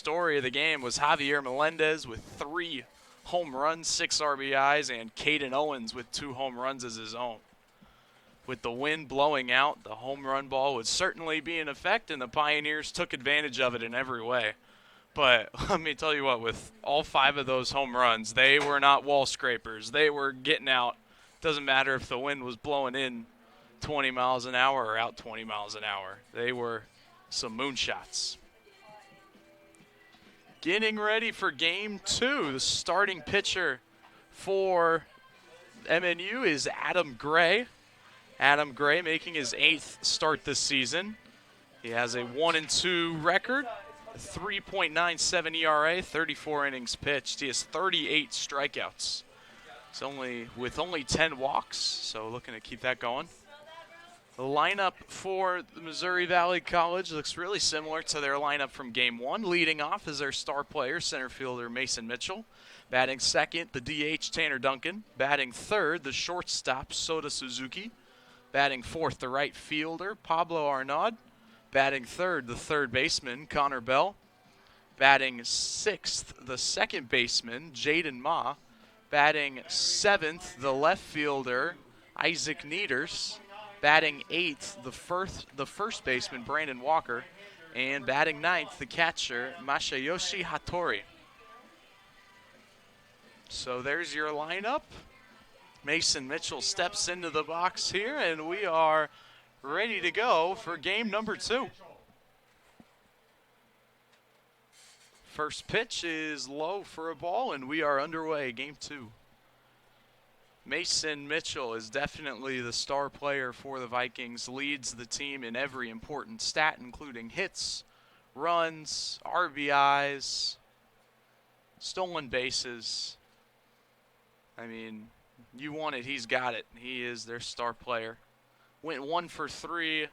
story of the game was Javier Melendez with 3 home runs, 6 RBIs, and Caden Owens with 2 home runs as his own. With the wind blowing out, the home run ball would certainly be in effect, and the Pioneers took advantage of it in every way. But let me tell you what, with all 5 of those home runs, they were not wall scrapers. They were getting out. Doesn't matter if the wind was blowing in 20 miles an hour or out 20 miles an hour. They were some moonshots. Getting ready for game 2. The starting pitcher for MNU is Adam Gray. Adam Gray making his 8th start this season. He has a 1-2 record, a 3.97 ERA, 34 innings pitched. He has 38 strikeouts. He's only 10 walks, so looking to keep that going. The lineup for the Missouri Valley College looks really similar to their lineup from game 1. Leading off is their star player, center fielder Mason Mitchell. Batting second, the DH Tanner Duncan. Batting third, the shortstop Sota Suzuki. Batting fourth, the right fielder, Pablo Arnaud. Batting third, the third baseman, Connor Bell. Batting sixth, the second baseman, Jaden Ma. Batting seventh, the left fielder, Isaac Nieders. Batting eighth, the first baseman, Brandon Walker. And batting ninth, the catcher, Masayoshi Hattori. So there's your lineup. Mason Mitchell steps into the box here, and we are ready to go for game number 2. First pitch is low for a ball, and we are underway, game 2. Mason Mitchell is definitely the star player for the Vikings, leads the team in every important stat, including hits, runs, RBIs, stolen bases. I mean, you want it, he's got it. He is their star player. Went 1 for 3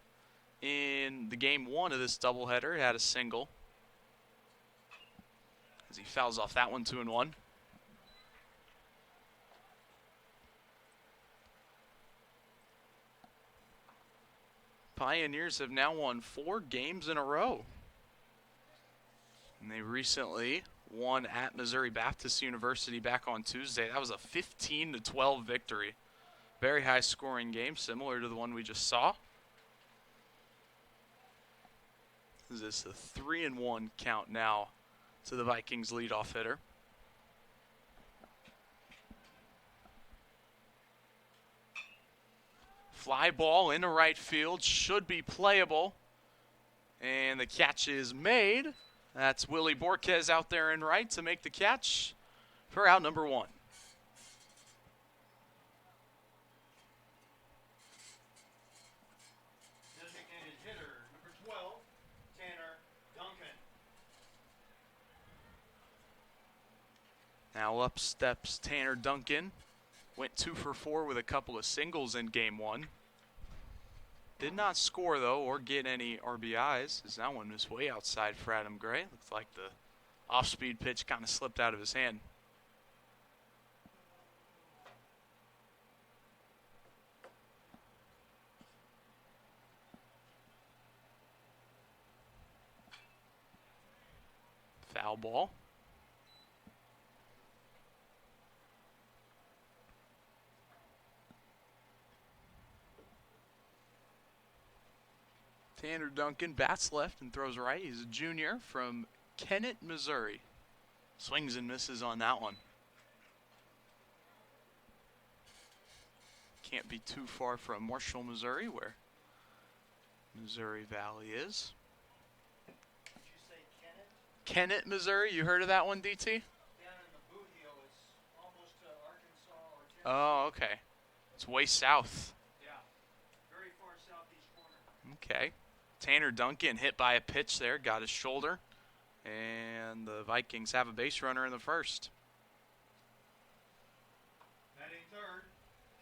in the game 1 of this doubleheader. Had a single as he fouls off that one 2-1. Pioneers have now won 4 games in a row. And they recently won at Missouri Baptist University back on Tuesday. That was a 15-12 victory. Very high scoring game, similar to the one we just saw. This is a 3-1 count now to the Vikings leadoff hitter. Fly ball into right field, should be playable. And the catch is made. That's Willie Borquez out there in right to make the catch for out number 1. Designated hitter, number 12, Tanner Duncan. Now up steps Tanner Duncan. Went 2 for 4 with a couple of singles in game 1. Did not score, though, or get any RBIs, as that one was way outside for Adam Gray. Looks like the off-speed pitch kind of slipped out of his hand. Foul ball. Tanner Duncan bats left and throws right. He's a junior from Kennett, Missouri. Swings and misses on that one. Can't be too far from Marshall, Missouri, where Missouri Valley is. Did you say Kennett? Kennett, Missouri. You heard of that one, DT? Down in the Boot Heel, it's almost to Arkansas or Tennessee. Oh, okay. It's way south. Yeah, very far southeast corner. Okay. Tanner Duncan hit by a pitch there, got his shoulder, and the Vikings have a base runner in the first. Batting third,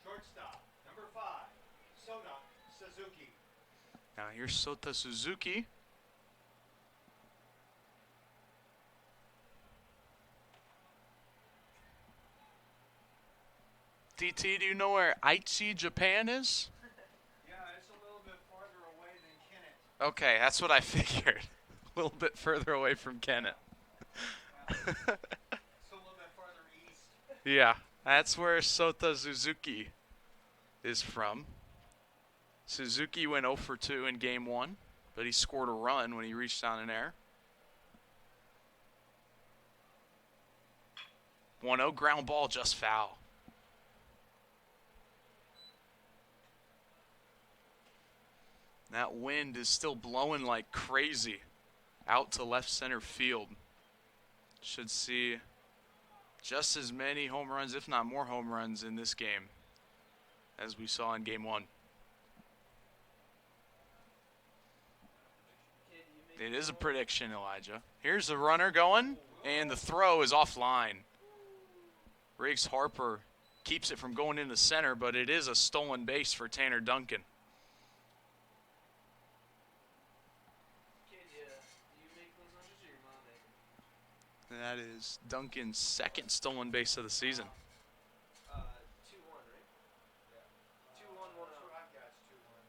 shortstop, number 5, Sota Suzuki. Now here's Sota Suzuki. DT, do you know where Aichi, Japan is? Yeah, it's a little bit farther away than Kennett. Okay, that's what I figured. A little bit further away from Kennett. Still a little bit farther east. Yeah, that's where Sota Suzuki is from. Suzuki went 0 for 2 in game 1, but he scored a run when he reached down in air. 1-0 ground ball, just foul. That wind is still blowing like crazy out to left center field. Should see just as many home runs, if not more home runs, in this game as we saw in game 1. It is a prediction, Elijah. Here's the runner going, and the throw is offline. Riggs Harper keeps it from going into center, but it is a stolen base for Tanner Duncan. And that is Duncan's second stolen base of the season. 2-1, right? Yeah. 2-1, 1-0. I've got 2-1.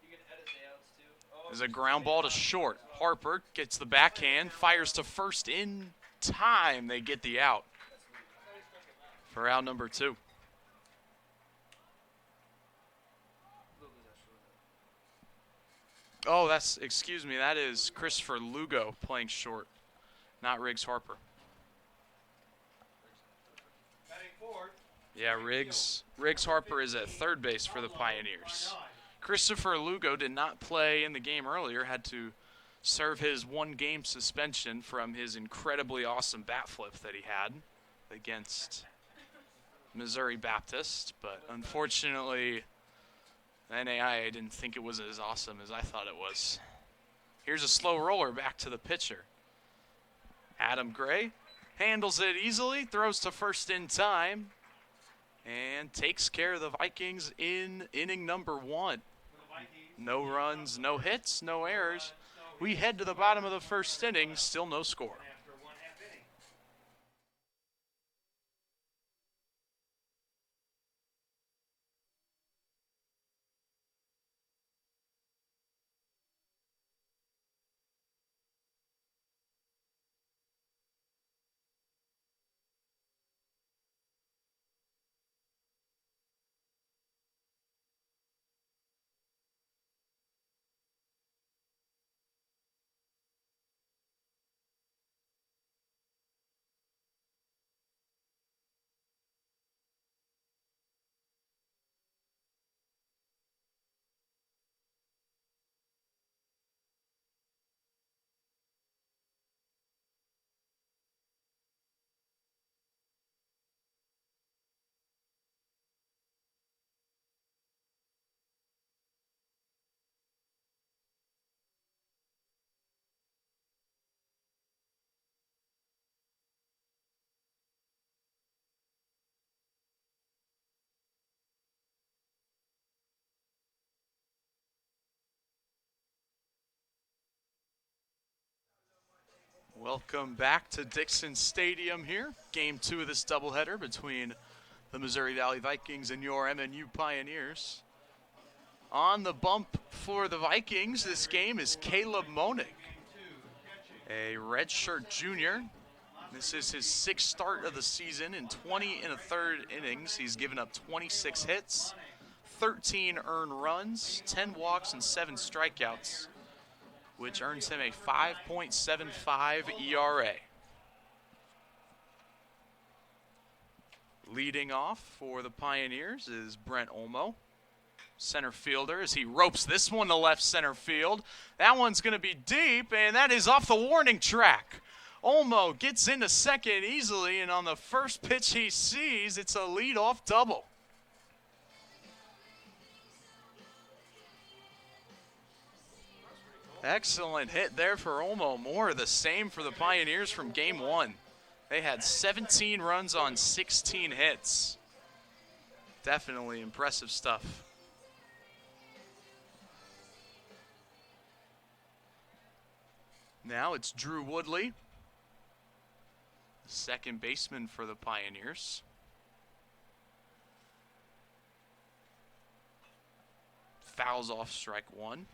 You can edit the outs too. There's a ground ball to short. Harper gets the backhand, fires to first in time. They get the out for out number 2. Oh, excuse me, that is Christopher Lugo playing short, not Riggs Harper. Batting forward. Yeah, Riggs Harper is at third base for the Pioneers. Christopher Lugo did not play in the game earlier, had to serve his 1-game suspension from his incredibly awesome bat flip that he had against Missouri Baptist, but unfortunately NAIA didn't think it was as awesome as I thought it was. Here's a slow roller back to the pitcher. Adam Gray handles it easily, throws to first in time, and takes care of the Vikings in inning number 1. No runs, no hits, no errors. We head to the bottom of the first inning, still no score. After 1/2 inning. Welcome back to Dixon Stadium here. Game 2 of this doubleheader between the Missouri Valley Vikings and your MNU Pioneers. On the bump for the Vikings this game is Caleb Monig, a redshirt junior. This is his 6th start of the season in 20 1/3 innings. He's given up 26 hits, 13 earned runs, 10 walks, and 7 strikeouts, which earns him a 5.75 ERA. Leading off for the Pioneers is Brent Olmo, center fielder, as he ropes this one to left center field. That one's going to be deep, and that is off the warning track. Olmo gets into second easily, and on the first pitch he sees, it's a leadoff double. Excellent hit there for Olmo. More of the same for the Pioneers from game 1. They had 17 runs on 16 hits. Definitely impressive stuff. Now it's Drew Woodley, second baseman for the Pioneers. Fouls off strike 1.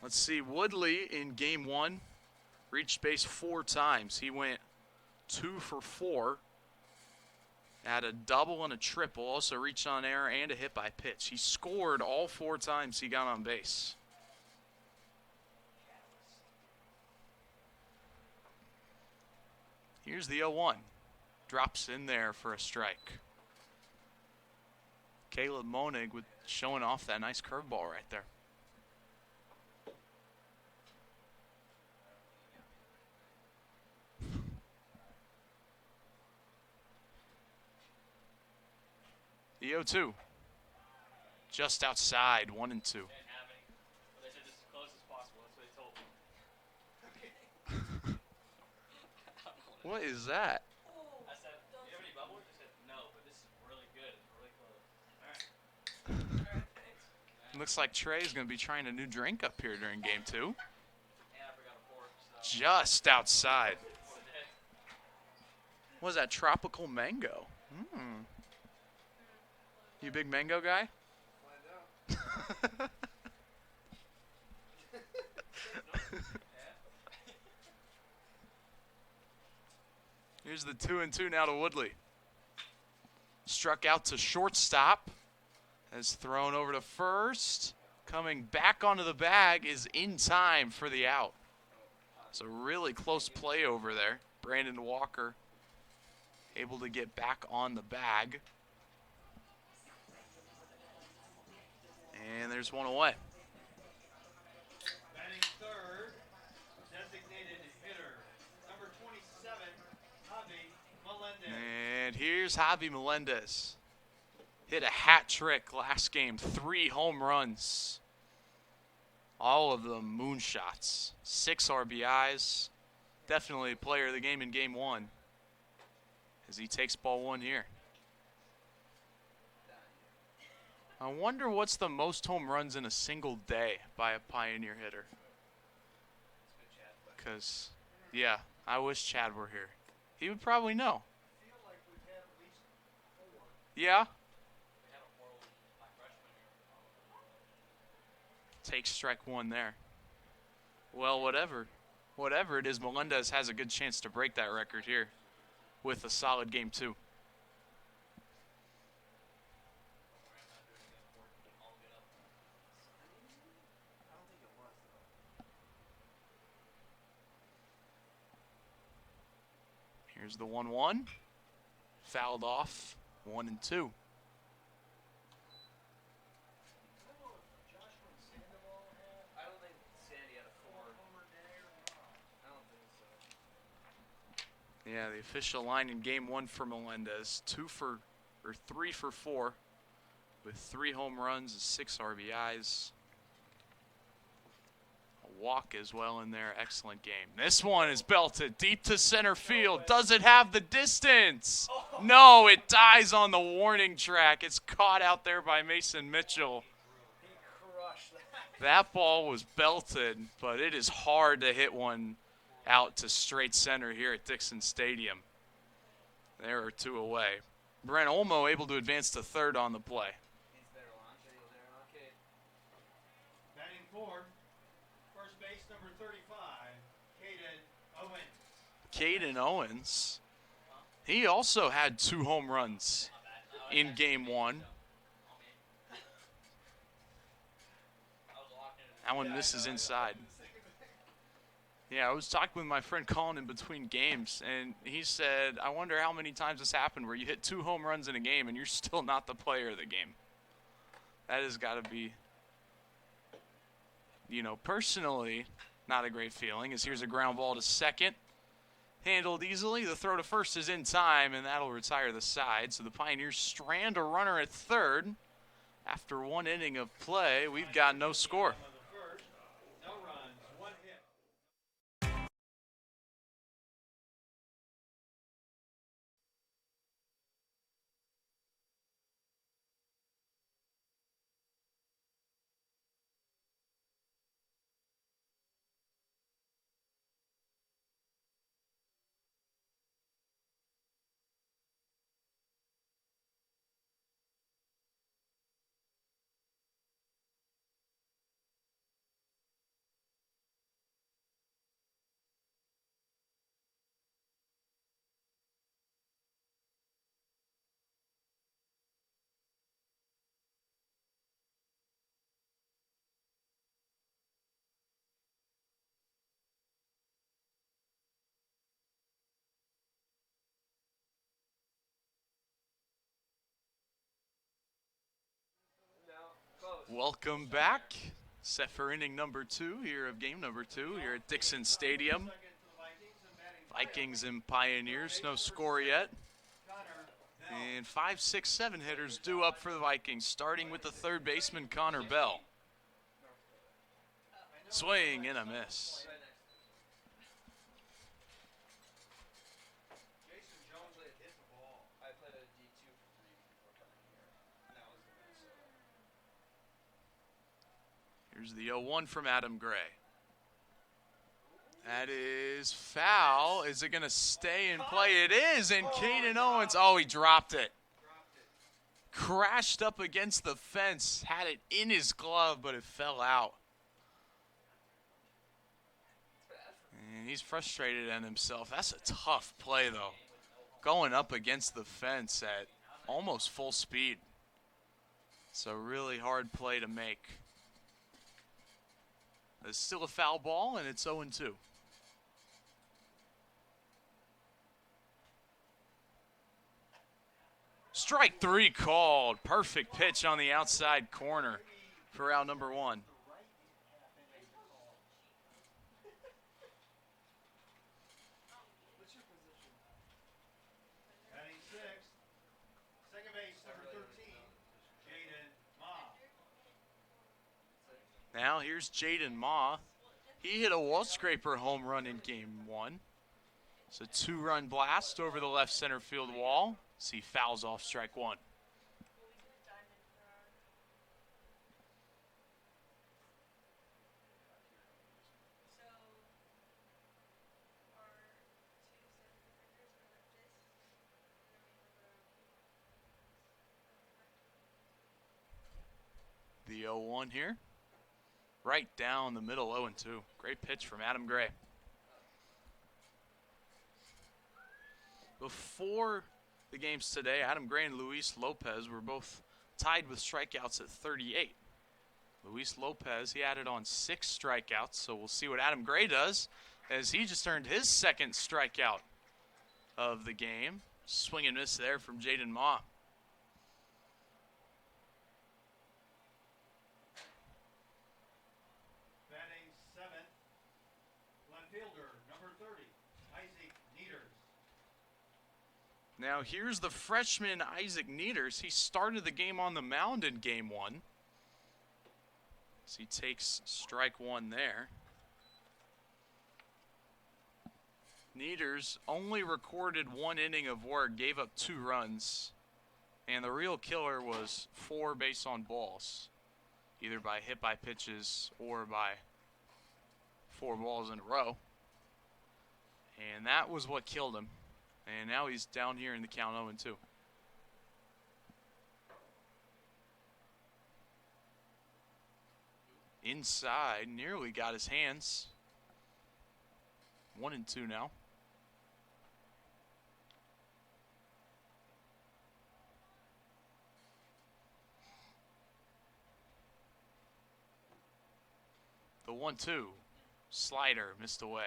Let's see. Woodley in game 1 reached base 4 times. He went 2 for 4. Had a double and a triple. Also reached on error and a hit by pitch. He scored all 4 times he got on base. Here's the 0-1. Drops in there for a strike. Caleb Monig with showing off that nice curveball right there. The 0-2. Just outside, 1-2. They said just as close as possible. That's what they told me. What is that? I said, do you have any bubbles? They said, no, but this is really good. Really close. All right, thanks. Looks like Trey's going to be trying a new drink up here during game 2. And I forgot a fork, so. Just outside. What is that, tropical mango? You a big mango guy? Find out. Here's the 2-2 now to Woodley. Struck out to shortstop. Has thrown over to first. Coming back onto the bag is in time for the out. It's a really close play over there. Brandon Walker able to get back on the bag. And there's one away. Batting third, designated hitter, number 27, Javi Melendez. And here's Javi Melendez. Hit a hat trick last game. 3 home runs. All of them moonshots. 6 RBIs. Definitely player of the game in game 1. As he takes ball 1 here. I wonder what's the most home runs in a single day by a Pioneer hitter. Because, yeah, I wish Chad were here. He would probably know. I feel like we've had at least 4. Yeah? Take strike 1 there. Well, whatever it is, Melendez has a good chance to break that record here with a solid game 2. Here's the 1-1. Fouled off. 1-2. I don't think Sandy had a fork. I don't think so. Yeah, the official line in game 1 for Melendez. 3 for 4 with 3 home runs and 6 RBIs. A walk as well in there. Excellent game. This one is belted deep to center field. Does it have the distance? No, it dies on the warning track. It's caught out there by Mason Mitchell. He crushed that. That ball was belted, but it is hard to hit one out to straight center here at Dixon Stadium. There are 2 away. Brent Olmo able to advance to third on the play. He's there, launch. He's there, okay. Batting fourth, first base number 35, Caden Owens. Caden Owens, he also had 2 home runs in game 1. That one misses inside. Yeah, I was talking with my friend Colin in between games, and he said, I wonder how many times this happened where you hit 2 home runs in a game and you're still not the player of the game. That has got to be, personally, not a great feeling, as here's a ground ball to second. Handled easily. The throw to first is in time, and that'll retire the side. So the Pioneers strand a runner at third. After 1 inning of play, we've got no score. Welcome back. Set for inning number 2 here of game number 2 here at Dixon Stadium. Vikings and Pioneers, no score yet. And 5, 6, 7 hitters due up for the Vikings, starting with the third baseman, Connor Bell. Swing and a miss. Jason Jones hit the ball. I played a D2 for 3 weeks before coming here. And that was in Minnesota. Here's the 0-1 from Adam Gray. That is foul. Is it going to stay in play? It is, and Caden Owens, oh, he dropped it. Crashed up against the fence, had it in his glove, but it fell out. And he's frustrated at himself. That's a tough play, though. Going up against the fence at almost full speed. It's a really hard play to make. It's still a foul ball, and it's 0-2. Strike 3 called. Perfect pitch on the outside corner for out number 1. What's your position? Batting sixth. Second base, number 13, Jaden Ma. Now here's Jaden Ma. He hit a wall scraper home run in game 1. It's a 2-run blast over the left center field wall. As he fouls off strike 1. The 0-1 here. Right down the middle, 0-2. Great pitch from Adam Gray. Before the games today, Adam Gray and Luis Lopez were both tied with strikeouts at 38. Luis Lopez, he added on 6 strikeouts, so we'll see what Adam Gray does as he just earned his second strikeout of the game. Swing and miss there from Jaden Ma. Batting seventh, left fielder, number 30, Isaac Nieders. Now here's the freshman Isaac Nieders. He started the game on the mound in game 1. So he takes strike 1 there. Nieders only recorded 1 inning of work, gave up 2 runs. And the real killer was 4 base on balls, either by hit by pitches or by 4 balls in a row. And that was what killed him. And now he's down here in the count 0-2. Inside, nearly got his hands. 1-2 now. The 1-2 slider missed away.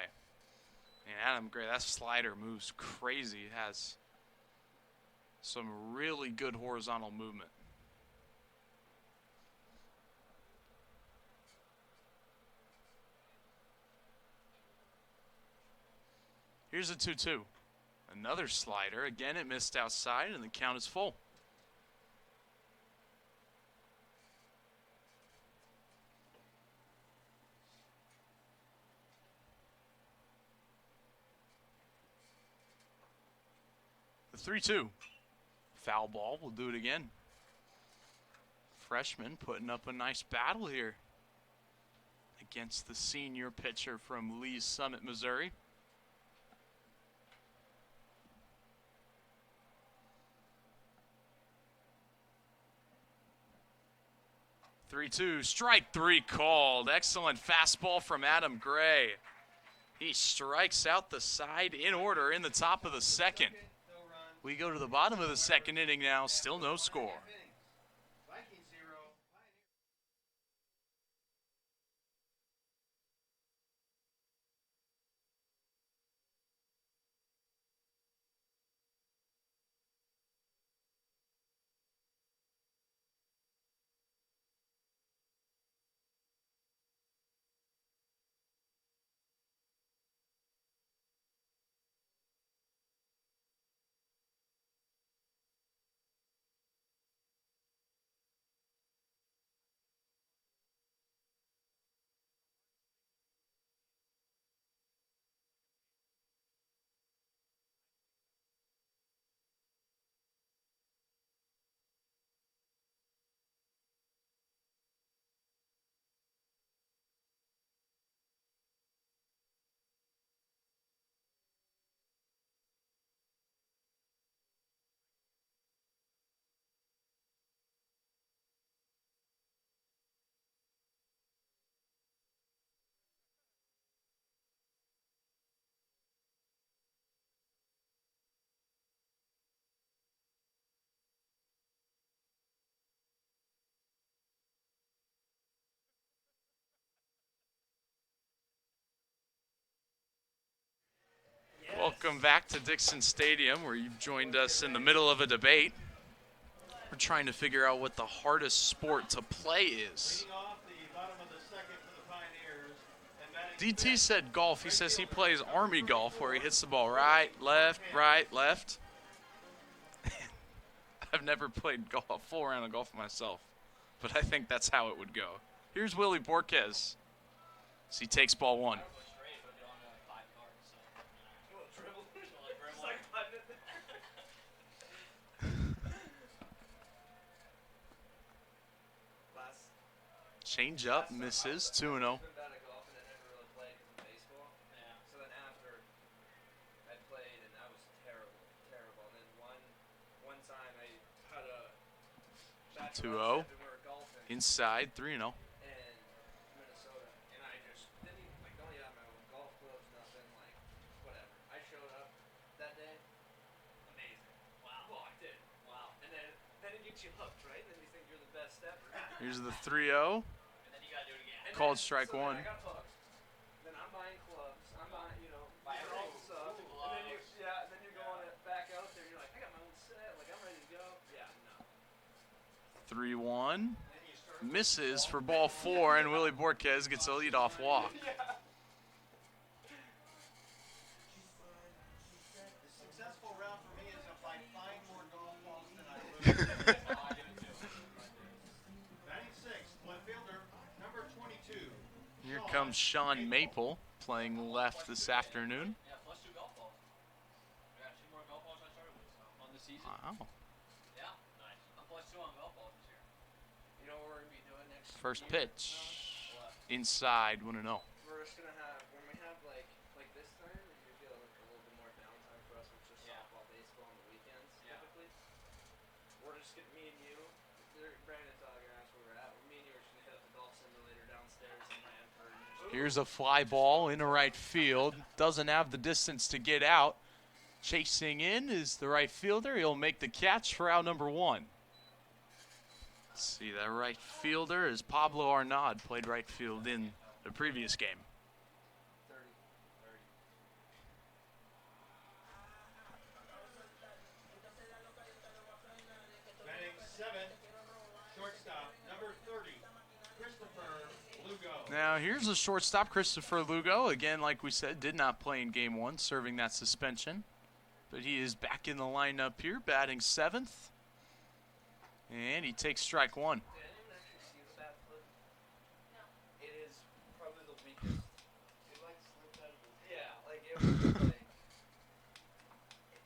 And Adam Gray, that slider moves crazy. It has some really good horizontal movement. Here's a 2-2. Another slider. Again, it missed outside, and the count is full. The 3-2. Foul ball. We'll do it again. Freshman putting up a nice battle here against the senior pitcher from Lee's Summit, Missouri. Three-two, strike 3 called. Excellent fastball from Adam Gray. He strikes out the side in order in the top of the second. We go to the bottom of the second inning now, still no score. Welcome back to Dixon Stadium, where you've joined us in the middle of a debate. We're trying to figure out what the hardest sport to play is. Leading off the bottom of the second for the Pioneers. And batting DT said golf. He says he plays Army golf, where he hits the ball right, left, right, left. I've never played golf, a full round of golf myself, but I think that's how it would go. Here's Willie Borquez. So he takes ball one. Change up, misses, 2-0. Been bad at golf and I never really played because of baseball. Yeah. So then after I played and I was terrible. And then one time I had a bachelor 2-0. and we were golfing Inside, 3-0. in Minnesota, and I just didn't even don't even have my own golf clubs, nothing like whatever. I showed up that day, amazing. Wow. Well, I did. Wow. And then it gets you hooked, right? And then you think you're the best ever. Here's the 3-0. Called strike so one. Then I got hooked. Then I'm buying clubs. I'm buying, buying all the stuff. And then you're going back out there and you're like, I got my own set. Like, I'm ready to go. Yeah, no. 3-1. Misses for ball 4, and Willie Borquez gets a leadoff walk. The successful round for me is if I find more golf balls than I lose. Batting sixth, left fielder, number 22. Here comes Sean Maple, playing left this afternoon. Yeah, plus 2 golf balls. I got 2 more golf balls I started with on the season. Wow. Yeah, nice. I'm plus 2 on golf balls this year. You know what we're going to be doing next First year? pitch. What? Inside, 1-0. We're just going to have, when we have like this time, it's usually like a little bit more downtime for us, which is Yeah. softball, baseball on the weekends, Yeah. typically. We're just going to, me and you, Brandon's all going to ask where we're at. Me and you are just going to hit up the golf simulator downstairs in Lanford. And just Here's a fly ball into right field. Doesn't have the distance to get out. Chasing in is the right fielder. He'll make the catch for out number 1. Let's see, that right fielder is Pablo Arnaud. Played right field in the previous game. 30. Batting seventh, shortstop, number 30, Christopher Lugo. Now here's the shortstop, Christopher Lugo. Again, like we said, did not play in game 1, serving that suspension. But he is back in the lineup here, batting 7th. And he takes strike 1. Did anyone actually see the bat flip? No. It is probably the weakest. It like slipped out of his hand. Yeah, like it was just like.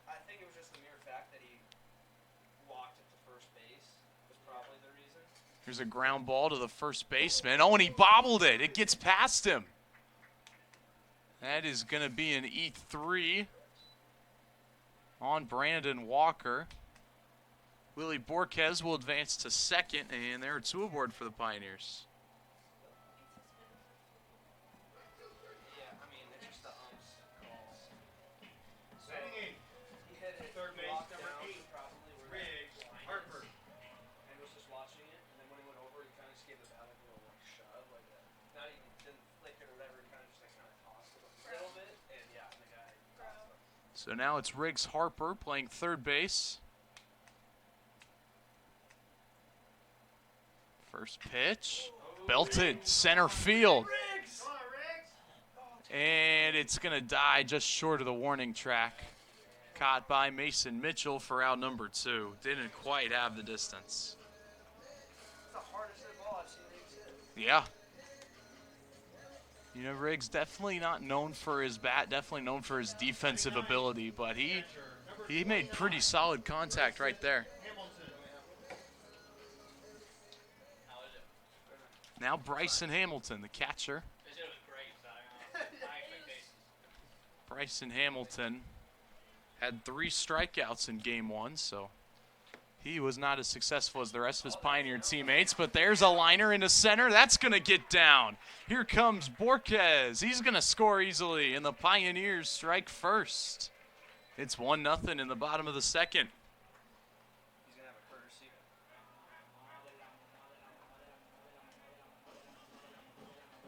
I think it was just the mere fact that he walked it to first base was probably the reason. Here's a ground ball to the first baseman. Oh, and he bobbled it. It gets past him. That is going to be an E3 on Brandon Walker. Willie Borquez will advance to second, and there are 2 aboard for the Pioneers. Yeah, I mean it's just the umps calls. So Batting eighth, he hit it third base, walked number down 8, probably where Riggs the line is, Harper. and was just watching it. And then when he went over, he kind of just gave the bat like a little like shove, like a, not even didn't flick it or whatever. He kind of just like kind of tossed it a little bit, and yeah, and the guy tossed it. So now it's Riggs Harper playing third base. First pitch, belted center field. Come on, Riggs. And it's going to die just short of the warning track. Caught by Mason Mitchell for out number 2. Didn't quite have the distance. It's the hardest hit ball I've seen Riggs hit. Yeah. You know, Riggs definitely not known for his bat, definitely known for his defensive ability, but he made pretty solid contact right there. Hamilton. How is it? Now Bryson Hamilton, the catcher. This year was great. So high expectations. Bryson Hamilton had 3 strikeouts in game 1, so he was not as successful as the rest of his Pioneer teammates, but there's a liner into center. That's going to get down. Here comes Borquez. He's going to score easily, and the Pioneers strike first. It's 1-0 in the bottom of the second. He's gonna have a courtesy.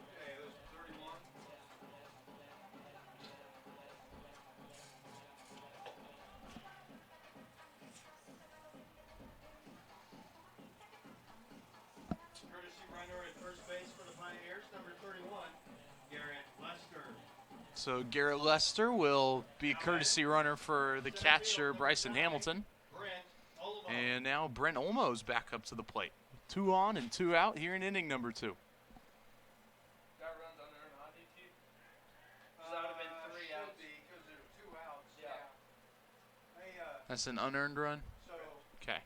Okay, those 31. So Garrett Lester will be courtesy runner for the catcher, Bryson Hamilton. Brent Olmo. And now Brent Olmo's back up to the plate. 2 on and 2 out here in inning number 2. Got runs unearned, huh, DT? So that would have been 3 should outs. be, because there were 2 outs. Yeah. Hey, That's an unearned run? so Okay.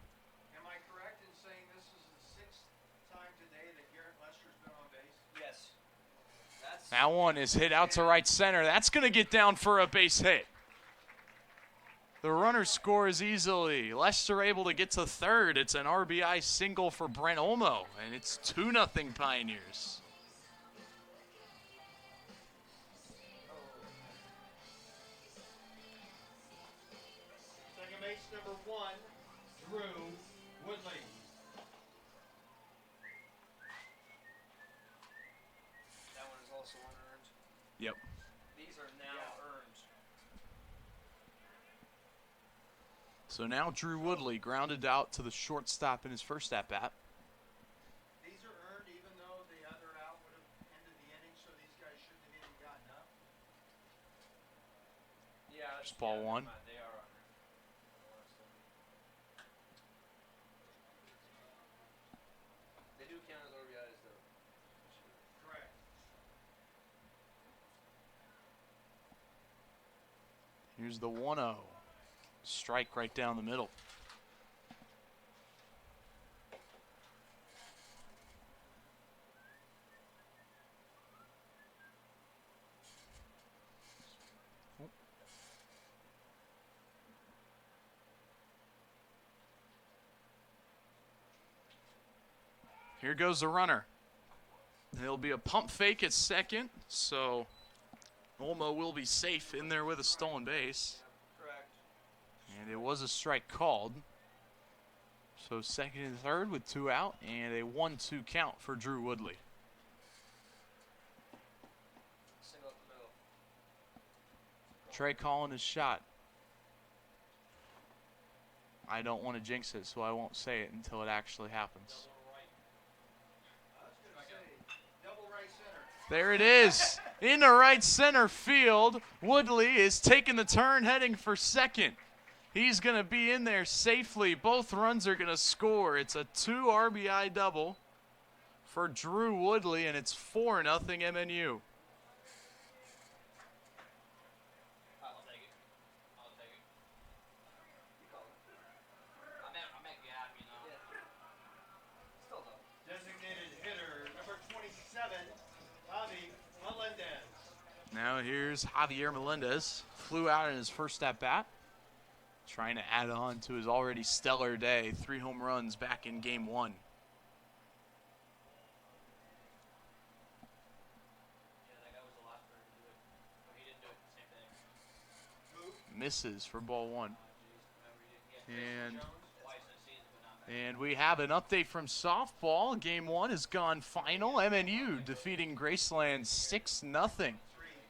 am I correct in saying this is the 6th time today that Garrett Lester's been on base? Yes. That's That one is hit out to right center. That's going to get down for a base hit. The runner scores easily. Lester able to get to third. It's an RBI single for Brent Olmo, and it's 2-0 Pioneers. Second base number 1, Drew Woodley. that one is also unearned. Yep. These are now earned. So now Drew Woodley grounded out to the shortstop in his first at-bat. These are earned even though the other out would have ended the inning, so these guys shouldn't have even gotten up. Yeah. There's ball never 1. mind, they are unearned. They do count as RBIs though. Correct. Here's the 1-0. Strike right down the middle. Here goes the runner. There'll be a pump fake at second, so Olmo will be safe in there with a stolen base. Correct. And it was a strike called. So second and third with 2 out and a 1-2 count for Drew Woodley. Single up the middle. Trey calling his shot. I don't want to jinx it, so I won't say it until it actually happens. I was going to say, double right center. There it is. In the right center field, Woodley is taking the turn, heading for second. He's going to be in there safely. Both runs are going to score. It's a 2 RBI double for Drew Woodley, and it's 4-0 MNU. I'll take it. I'll take it. You call it. I meant gap, you know. Yeah. Still though. Designated hitter number 27, Javi Melendez. Now here's Javier Melendez. Flew out in his first at-bat. Trying to add on to his already stellar day. 3 home runs back in game 1. Yeah, that guy was the last person to do it. But he didn't do it. Same thing. Misses for ball 1. Remember, he didn't get And twice in a season, but not back. And we have an update from softball. Game 1 has gone final. MNU defeating Graceland 6-0.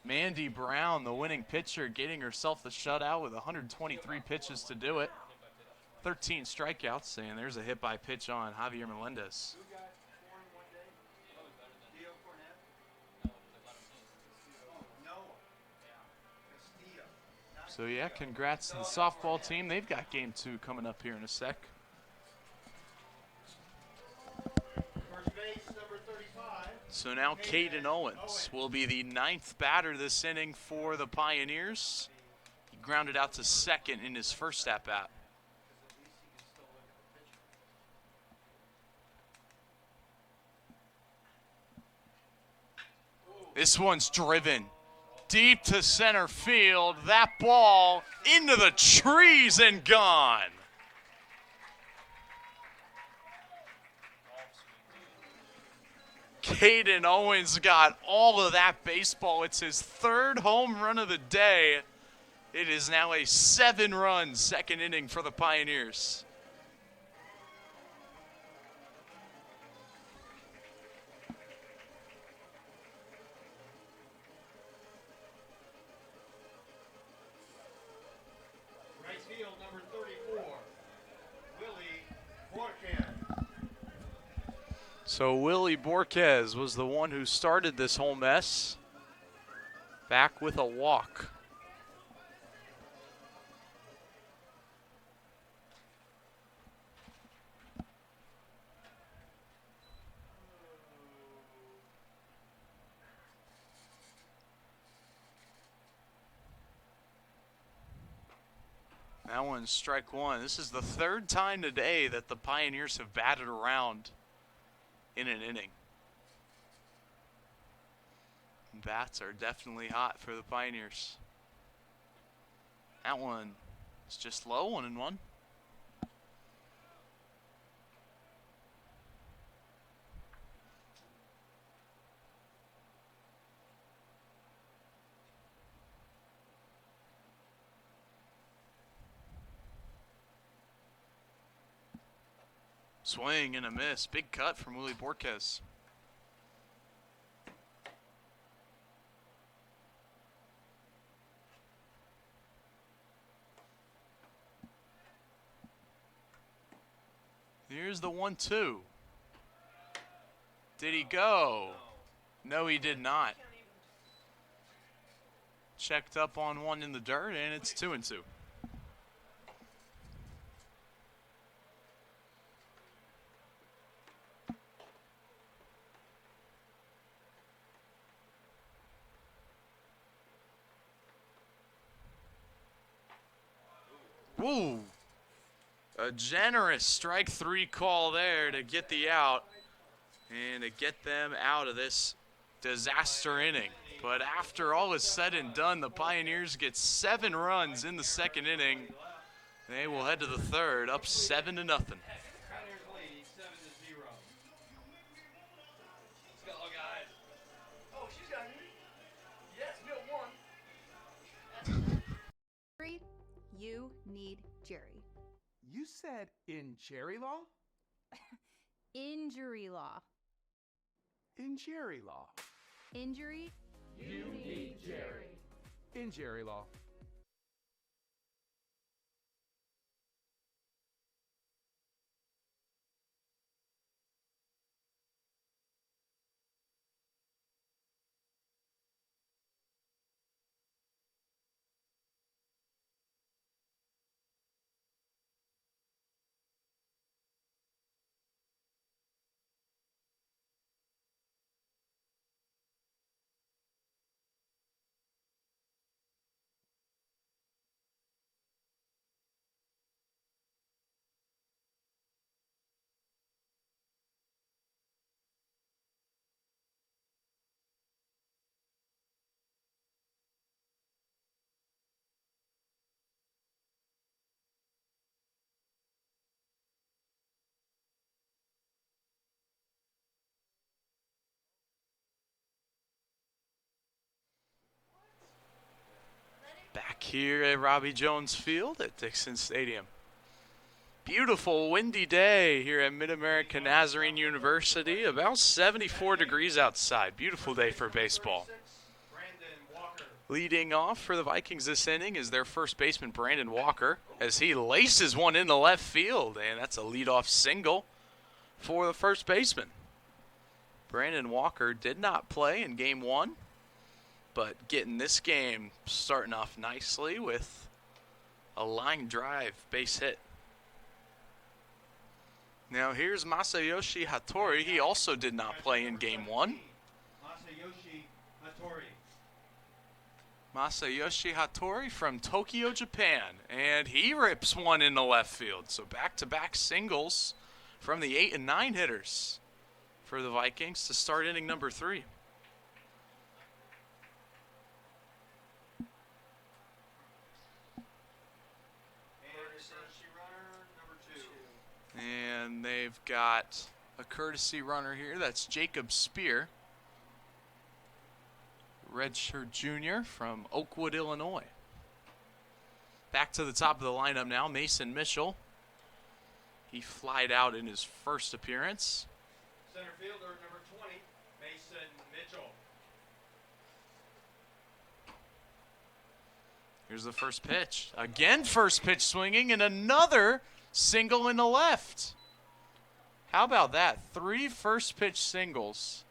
Mandy Brown, the winning pitcher, getting herself the shutout with 123 pitches to do it. 13 strikeouts, and there's a hit by pitch on Javier Melendez. Who got 4 in one day? Dio Cornett? Oh, Noah. Castillo. Not So yeah, congrats to the softball team. They've got game 2 coming up here in a sec. First base number 35. So now Caden Owens will be the 9th batter this inning for the Pioneers. He grounded out to second in his first at-bat. This one's driven deep to center field. That ball into the trees and gone. Caden Owens got all of that baseball. It's his 3rd home run of the day. It is now a 7-run second inning for the Pioneers. Right field number 34, Willie Borquez. So Willie Borquez was the one who started this whole mess. back with a walk. That one's strike one. This is the third time today that the Pioneers have batted around in an inning. Bats are definitely hot for the Pioneers. That one is just low, 1-1. Swing and a miss. Big cut from Willie Borquez. Here's the 1-2. Did he go? No, he did not. Checked up on one in the dirt, and it's 2-2. Woo! A generous strike three call there to get the out and to get them out of this disaster inning. But after all is said and done, the Pioneers get 7 runs in the second inning. They will head to the third, up 7-0. Pioneers lead 7-0. Let's go, guys. Oh, she's got me. Yes, no one. Jerry, you need Jerry. You said in Jerry law? Injury law. In Jerry law. Injury? You need Jerry. In Jerry law. Back here at Robbie Jones Field at Dixon Stadium. Beautiful windy day here at Mid-America Nazarene University. About 74 degrees outside. Beautiful day for baseball. Brandon Walker. Leading off for the Vikings this inning is their first baseman, Brandon Walker, as he laces one into left field, and that's a leadoff single for the first baseman. Brandon Walker did not play in game one, but getting this game starting off nicely with a line drive base hit. Now here's Masayoshi Hattori. He also did not play in game one. Masayoshi Hattori. Masayoshi Hattori from Tokyo, Japan. And he rips one in the left field. So back-to-back singles from the 8 and 9 hitters for the Vikings to start inning number 3. And they've got a courtesy runner here. That's Jacob Spear, redshirt junior from Oakwood, Illinois. Back to the top of the lineup now, Mason Mitchell. He flied out in his first appearance. Center fielder number 20, Mason Mitchell. Here's the first pitch. Again, first pitch swinging, and another single in the left. How about that? 3 first pitch singles,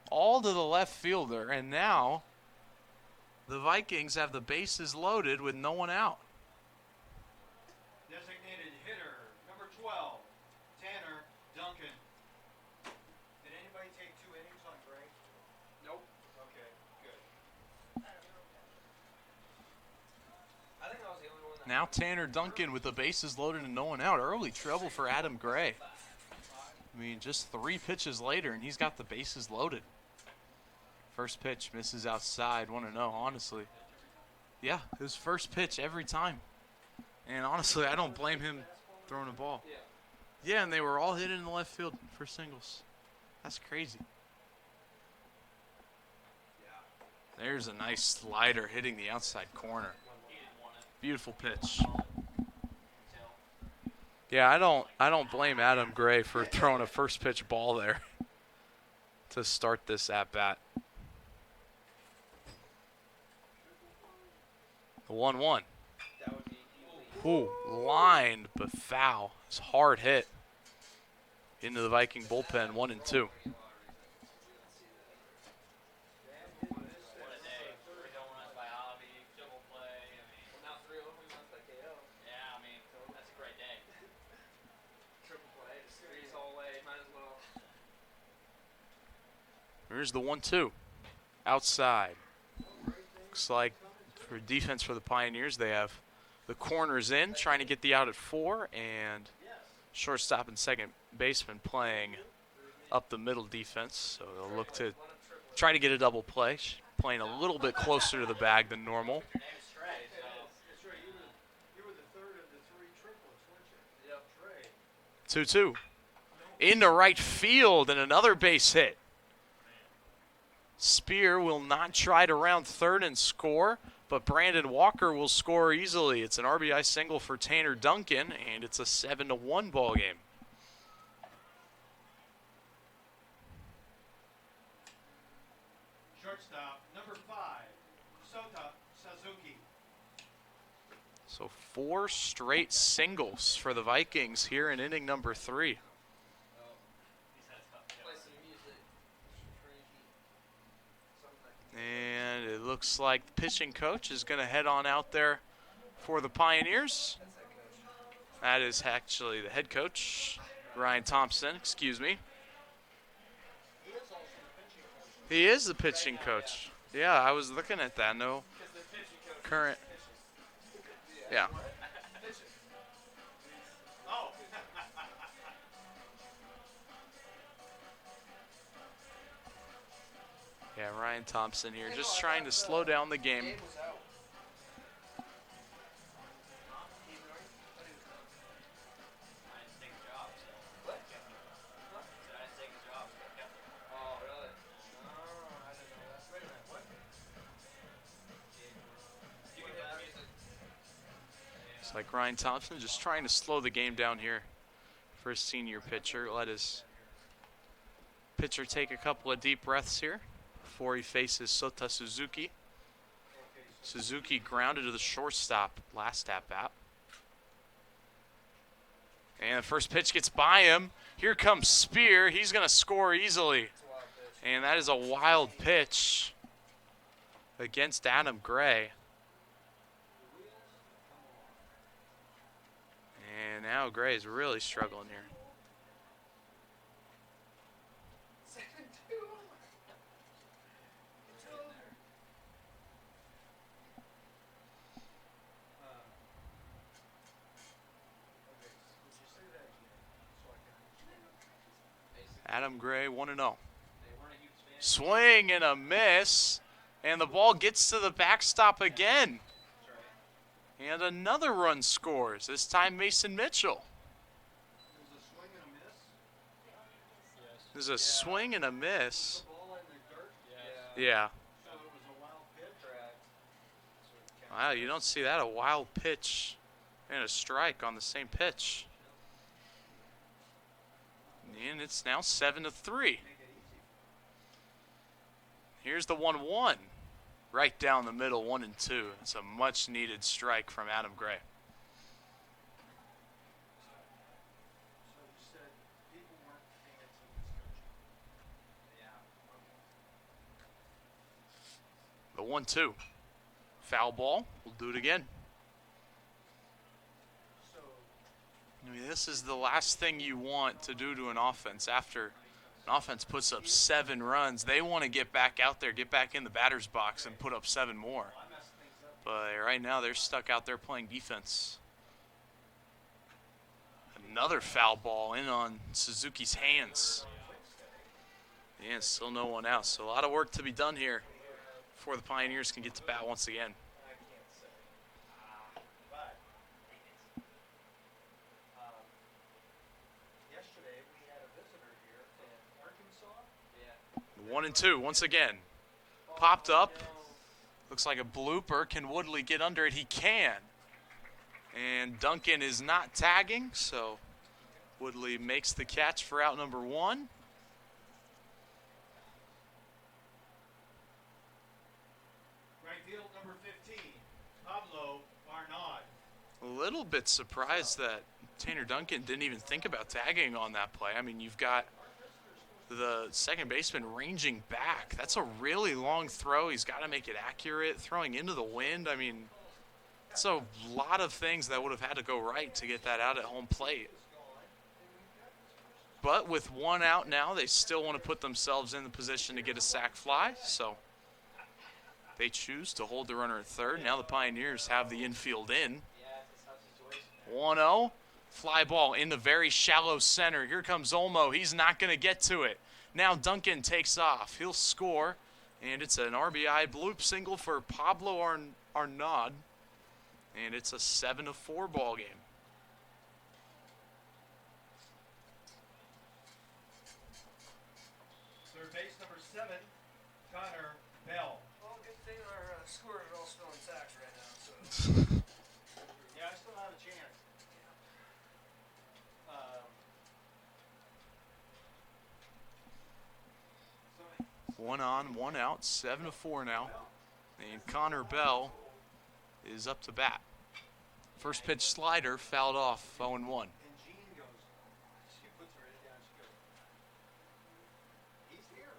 all to the left fielder, and now The Vikings have the bases loaded with no one out. Designated hitter, number 12, Tanner Duncan. Did anybody take 2 innings on Gray? Nope. Okay, good. I think I was the only one that. Now Tanner Duncan with the bases loaded and no one out. Early trouble for Adam Gray. I mean, just 3 pitches later, and he's got the bases loaded. First pitch misses outside. 1-0, honestly. Yeah, his first pitch every time. And honestly, I don't blame him throwing a ball. Yeah, and they were all hit in the left field for singles. That's crazy. There's a nice slider hitting the outside corner. Beautiful pitch. Yeah, I don't blame Adam Gray for throwing a first pitch ball there to start this at bat. The 1-1. That would be easily. Ooh, lined but foul. It's a hard hit into the Viking bullpen. 1-2. What a day. 3 home runs by Hobby, double play. I mean, Well, now 3 home runs by KO. yeah, I mean, that's a great day. Triple play. Just 3's all way. Might as well. Here's the 1-2. Outside. Looks like for defense for the Pioneers, they have the corners in, trying to get the out at 4, and shortstop and second baseman playing up the middle defense. So they'll look to try to get a double play, playing a little bit closer to the bag than normal. Your name's Trey, so That's right, you were the third of the 3 triplets, weren't you? Yep. 2-2. Into right field, and another base hit. Spear will not try to round third and score, but Brandon Walker will score easily. It's an RBI single for Tanner Duncan, and it's a 7-1 ball game. Shortstop, number 5, Sota Suzuki. So 4 straight singles for the Vikings here in inning number 3. he's had a tough Play day. some music. Something. And it looks like the pitching coach is going to head on out there for the Pioneers. That's that coach. That is actually the head coach, Ryan Thompson, excuse me. He is the pitching coach. Yeah, I was looking at that. No Because the pitching coach. current. Yeah. Oh, Yeah, Ryan Thompson here, just trying to slow down the game. Gabe was out. I didn't take a job, so What? I kept him. Said I didn't take a job, so I kept him. Oh, really? Oh, I didn't know that. Wait a minute. What? You can hit the music. It's like Ryan Thompson just trying to slow the game down here for a senior pitcher. Let his pitcher take a couple of deep breaths here before he faces Sota Suzuki. Suzuki grounded to the shortstop last at bat. And the first pitch gets by him. Here comes Spear. He's going to score easily. It's a wild pitch. And that is a wild pitch against Adam Gray. And now Gray is really struggling here. 7-2. okay, would you say that again, so I can understand? Adam Gray 1-0. They weren't a huge fan. Swing and a miss. And the ball gets to the backstop again. And another run scores. This time Mason Mitchell. It was a swing and a miss? There's a swing and a miss. The ball in the dirt? Yeah. So it was a wild pitch? Correct. Wow, you don't see that. A wild pitch and a strike on the same pitch. And it's now 7-3. Make it easy. Here's the 1-1. Right down the middle, 1-2. It's a much needed strike from Adam Gray. So you said people weren't fans of this coach? Yeah. The 1-2. Foul ball. We'll do it again. So I mean, this is the last thing you want to do to an offense after an offense puts up 7 runs. They want to get back out there, get back in the batter's box, and put up 7 more. But right now, they're stuck out there playing defense. Another foul ball in on Suzuki's hands. And still no one out. So a lot of work to be done here before the Pioneers can get to bat once again. but yesterday we had a visitor here from Arkansas. 1 and 2 once again. Popped up. Looks like a blooper. Can Woodley get under it? He can. And Duncan is not tagging, so Woodley makes the catch for out number 1. Right field number 15, Pablo Arnaud. A little bit surprised that Tanner Duncan didn't even think about tagging on that play. I mean, you've got the second baseman ranging back. That's a really long throw. He's got to make it accurate. Throwing into the wind, I mean, it's a lot of things that would have had to go right to get that out at home plate. But with 1 out now, they still want to put themselves in the position to get a sac fly. So they choose to hold the runner at third. Now the Pioneers have the infield in. 1-0. Fly ball in the very shallow center. Here comes Olmo. He's not going to get to it. Now Duncan takes off. He'll score. And it's an RBI bloop single for Pablo Arnaud. And it's a 7-4 ball game. Third base number 7, Connor Bell. Well, good thing our scores are all still intact right now. So. Yeah, I still have a chance. 1 on, 1 out, 7-4 now. And Connor Bell is up to bat. First pitch slider fouled off, 0-1. And Jean goes, she puts her head down, she goes, he's here.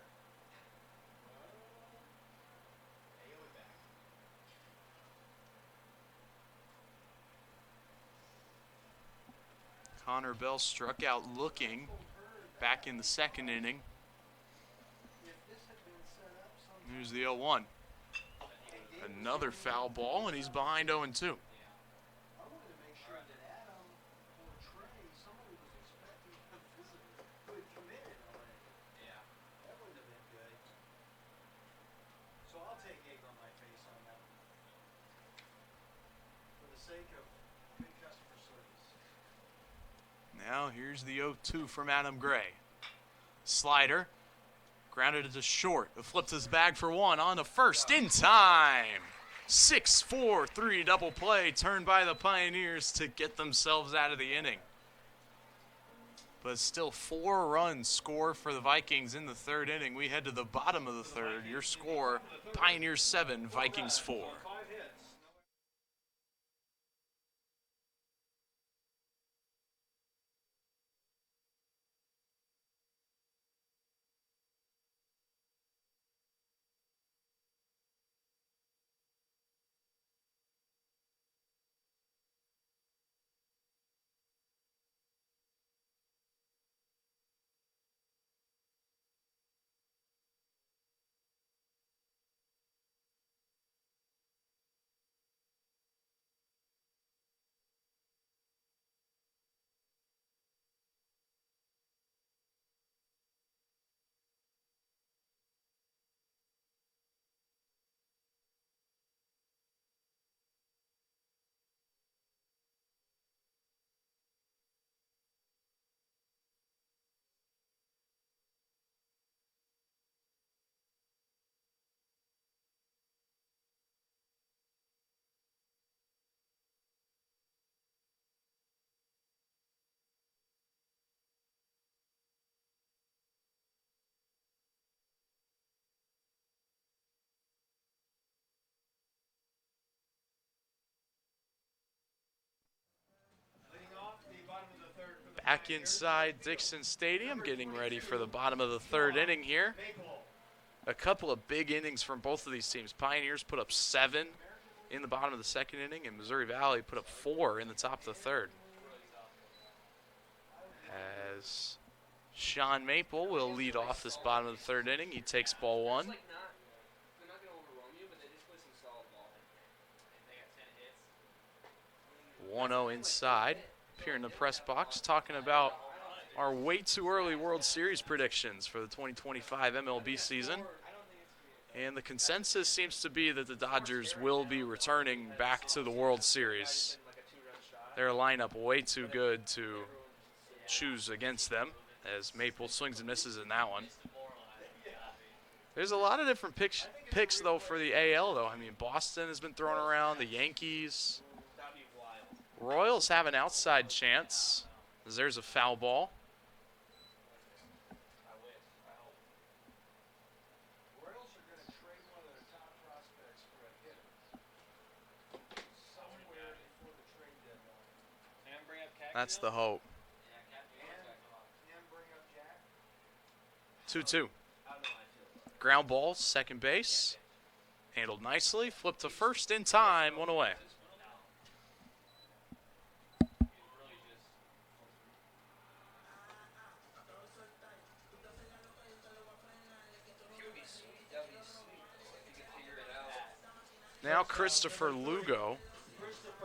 Haley back. Connor Bell struck out looking back in the second inning. Here's the 0-1. Another foul ball, and he's behind 0-2. I wanted to make sure that Adam or Trey, somebody was expecting a visitor who had committed already. Yeah. That wouldn't have been good. So I'll take egg on my face on that one. For the sake of good customer service. Now here's the 0-2 from Adam Gray. Slider. Grounded to short. It flips his bag for 1 on to first in time. 6-4-3 double play turned by the Pioneers to get themselves out of the inning. But still 4 runs score for the Vikings in the third inning. We head to the bottom of the third. Your score, Pioneers 7, Vikings 4. 5 hits. Back inside Dixon Stadium, getting ready for the bottom of the third inning here. A couple of big innings from both of these teams. Pioneers put up 7 in the bottom of the second inning, and Missouri Valley put up 4 in the top of the third. As Sean Maple will lead off this bottom of the third inning. He takes ball 1. They're not going to overwhelm you, but they just play some solid ball. They got 10 hits. 1-0 inside. Up here in the press box, talking about our way too early World Series predictions for the 2025 MLB season. And the consensus seems to be that the Dodgers will be returning back to the World Series. Their lineup way too good to choose against them, as Maple swings and misses in that one. There's a lot of different picks though, for the AL, though. I mean, Boston has been thrown around, the Yankees. Royals have an outside chance, as there's a foul ball. Royals are going to trade one of their top prospects for a hitter somewhere before the trade deadline. Can bring up Cactus? That's the hope. Yeah, Cactus. Can bring up Jack. 2-2. Ground ball, second base. Handled nicely. Flipped to first in time. 1 away. Now Christopher Lugo.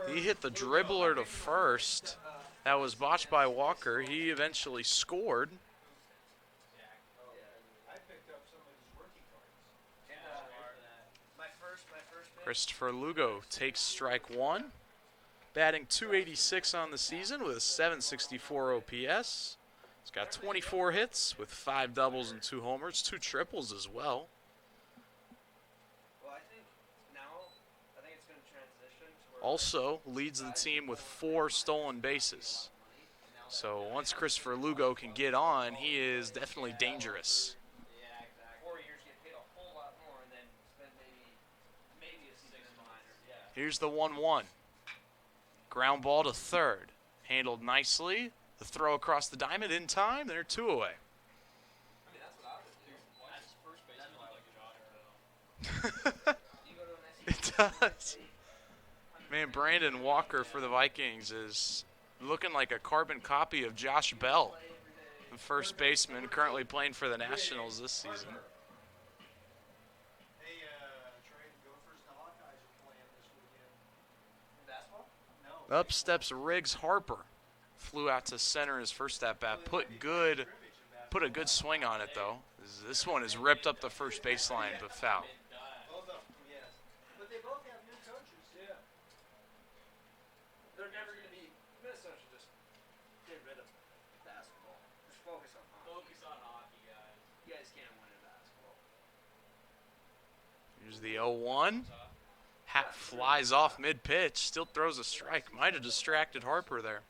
He hit the dribbler to first. That was botched by Walker. He eventually scored. I picked up some of his rookie cards. My first pick. Christopher Lugo takes strike 1. Batting .286 on the season with a .764 OPS. He's got 24 hits with 5 doubles and 2 homers, 2 triples as well. Well, I think it's going to transition to where Also leads the team with 4 stolen bases. So once Christopher Lugo can get on, he is definitely dangerous. Yeah, exactly. 4 years get paid a whole lot more and then spend maybe a season in minors. Yeah. Here's the 1-1. Ground ball to third. Handled nicely. The throw across the diamond in time. They're 2 away. I mean, that's what I would do. That's first base like You go to an It does. Man, Brandon Walker for the Vikings is looking like a carbon copy of Josh Bell, the first baseman currently playing for the Nationals this season. Hey, Trey, the Gophers and the Hawkeyes are playing this weekend. basketball? No. Up steps Riggs Harper. Flew out to center his first at-bat. Put a good swing on it, though. This one is ripped up the first baseline, but foul. Both of them, yes. But they both have new coaches. Yeah. They're never going to be. Minnesota should just get rid of basketball. Just focus on hockey. Focus on hockey, guys. You guys can't win in basketball. Here's the 0-1. Hat flies off mid-pitch. Still throws a strike. Might have distracted Harper there.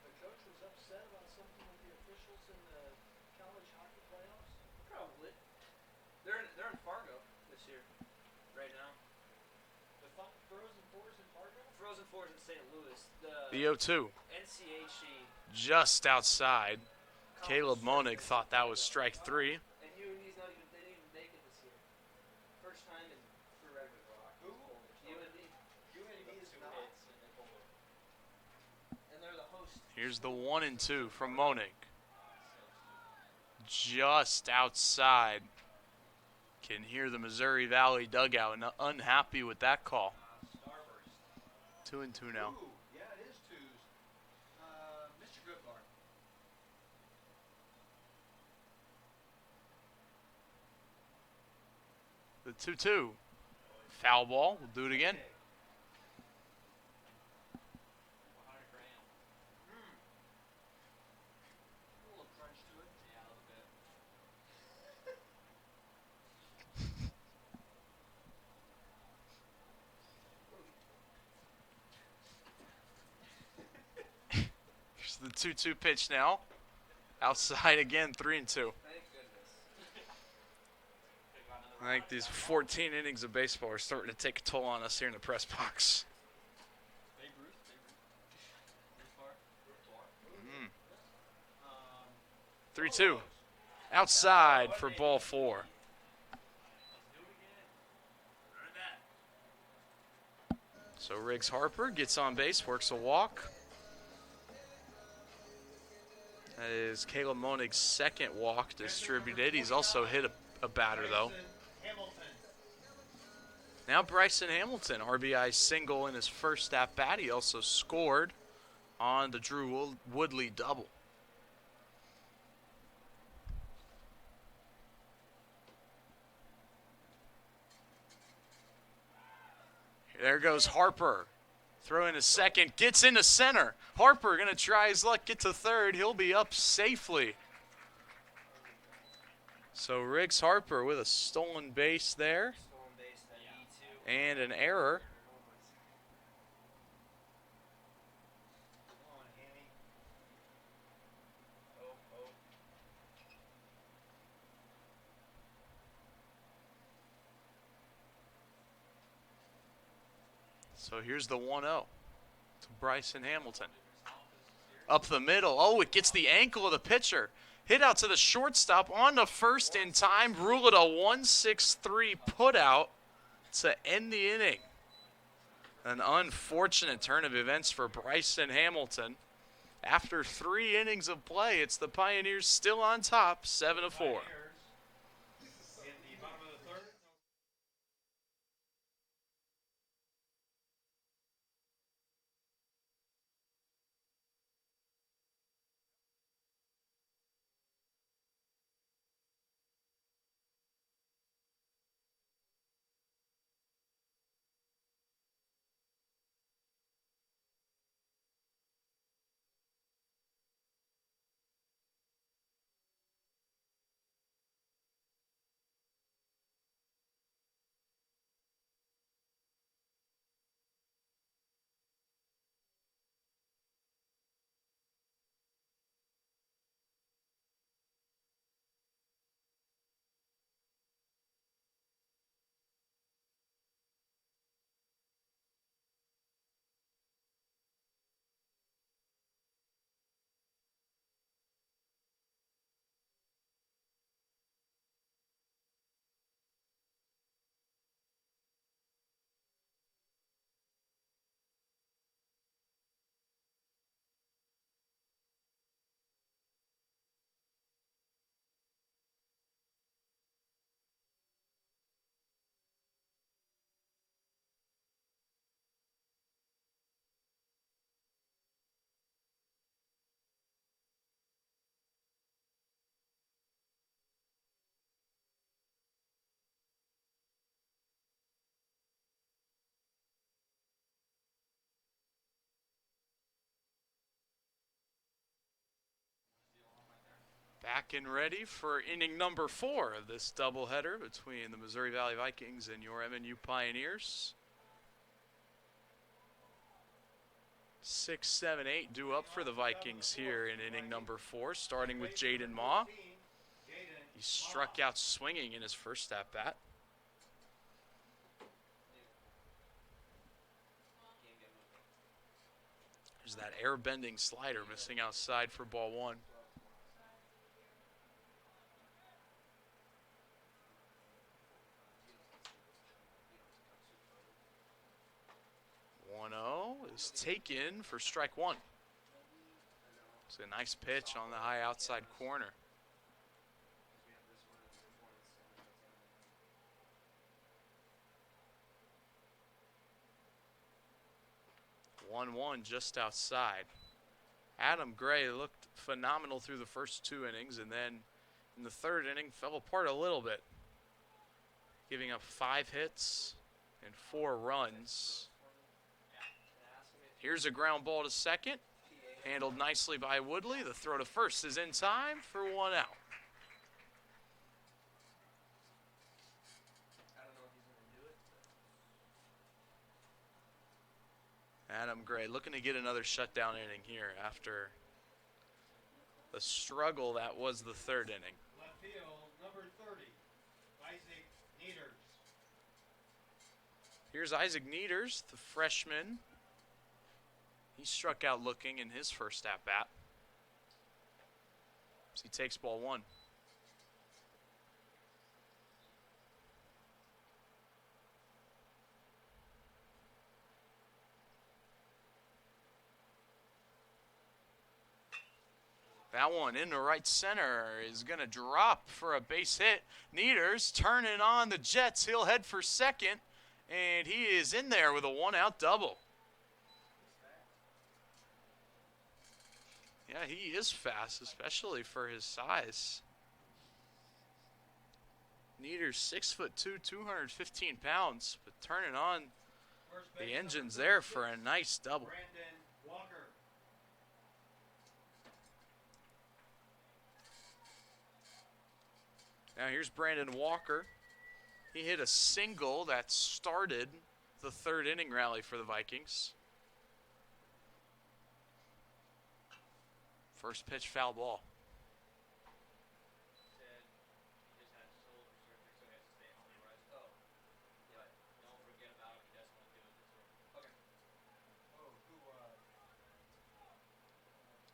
The coach was upset about something with the officials in the college hockey playoffs. Probably. They're in Fargo this year, right now. The Frozen Fours in Fargo? Frozen Fours in St. Louis. The 0-2. NCHC. Just outside. Caleb Monig thought that was strike 3. And UND's not even. They didn't even make it this year. First time in forever. Who? UND. UND is not. And they're the host. Here's the 1-2 from Monig. Just outside. Can hear the Missouri Valley dugout and unhappy with that call. 2-2 now. Ooh, yeah, it is twos. Mr. Goodbar. The 2-2. Foul ball. We'll do it again. 100 grand. A little crunch to it. Yeah, a little bit. Here's the 2-2 pitch now. Outside again, 3-2. Thank goodness. I think these 14 innings of baseball are starting to take a toll on us here in the press box. Babe Ruth. Bruce Bar. 3-2. Outside for ball 4. So Riggs Harper gets on base, works a walk. That is Caleb Monig's second walk distributed. He's also hit a batter, though. Now Bryson Hamilton, RBI single in his first at-bat. He also scored on the Drew Woodley double. There goes Harper. Throw in a second, gets into center. Harper going to try his luck, get to third. He'll be up safely. So Riggs Harper with a stolen base there and an error. So here's the 1-0 to Bryson Hamilton. Up the middle. Oh, it gets the ankle of the pitcher. Hit out to the shortstop on the first in time. Rule it a 1-6-3 putout to end the inning. An unfortunate turn of events for Bryson Hamilton. After 3 innings of play, it's the Pioneers still on top, 7-4. Back and ready for inning number 4 of this doubleheader between the Missouri Valley Vikings and your MNU Pioneers. 6, 7, 8 due up for the Vikings here in inning number 4, starting with Jaden Maw. He struck out swinging in his first at-bat. There's that air-bending slider missing outside for ball 1. 1-0 is taken for strike 1. It's a nice pitch on the high outside corner. One just outside. Adam Gray looked phenomenal through the first 2 innings, and then in the 3rd inning fell apart a little bit, giving up 5 hits and 4 runs. Here's a ground ball to second, handled nicely by Woodley. The throw to first is in time for 1 out. Adam Gray looking to get another shutdown inning here after the struggle that was the 3rd inning. Left field, number 30, Isaac Nieders. Here's Isaac Nieders, the freshman. He struck out looking in his first at-bat. So he takes ball 1. That one into right center is going to drop for a base hit. Nieder's turning on the Jets. He'll head for second, and he is in there with a one-out double. Yeah, he is fast, especially for his size. Nieder's 6'2", 215 pounds, but turning on the engine's there for a nice double. Brandon Walker. Now here's Brandon Walker. He hit a single that started the third inning rally for the Vikings. First pitch, foul ball. Said he just had shoulder surgery, so he has to stay home and rest. Oh, but don't forget about him. He doesn't want to do it this week. Okay. Oh, who,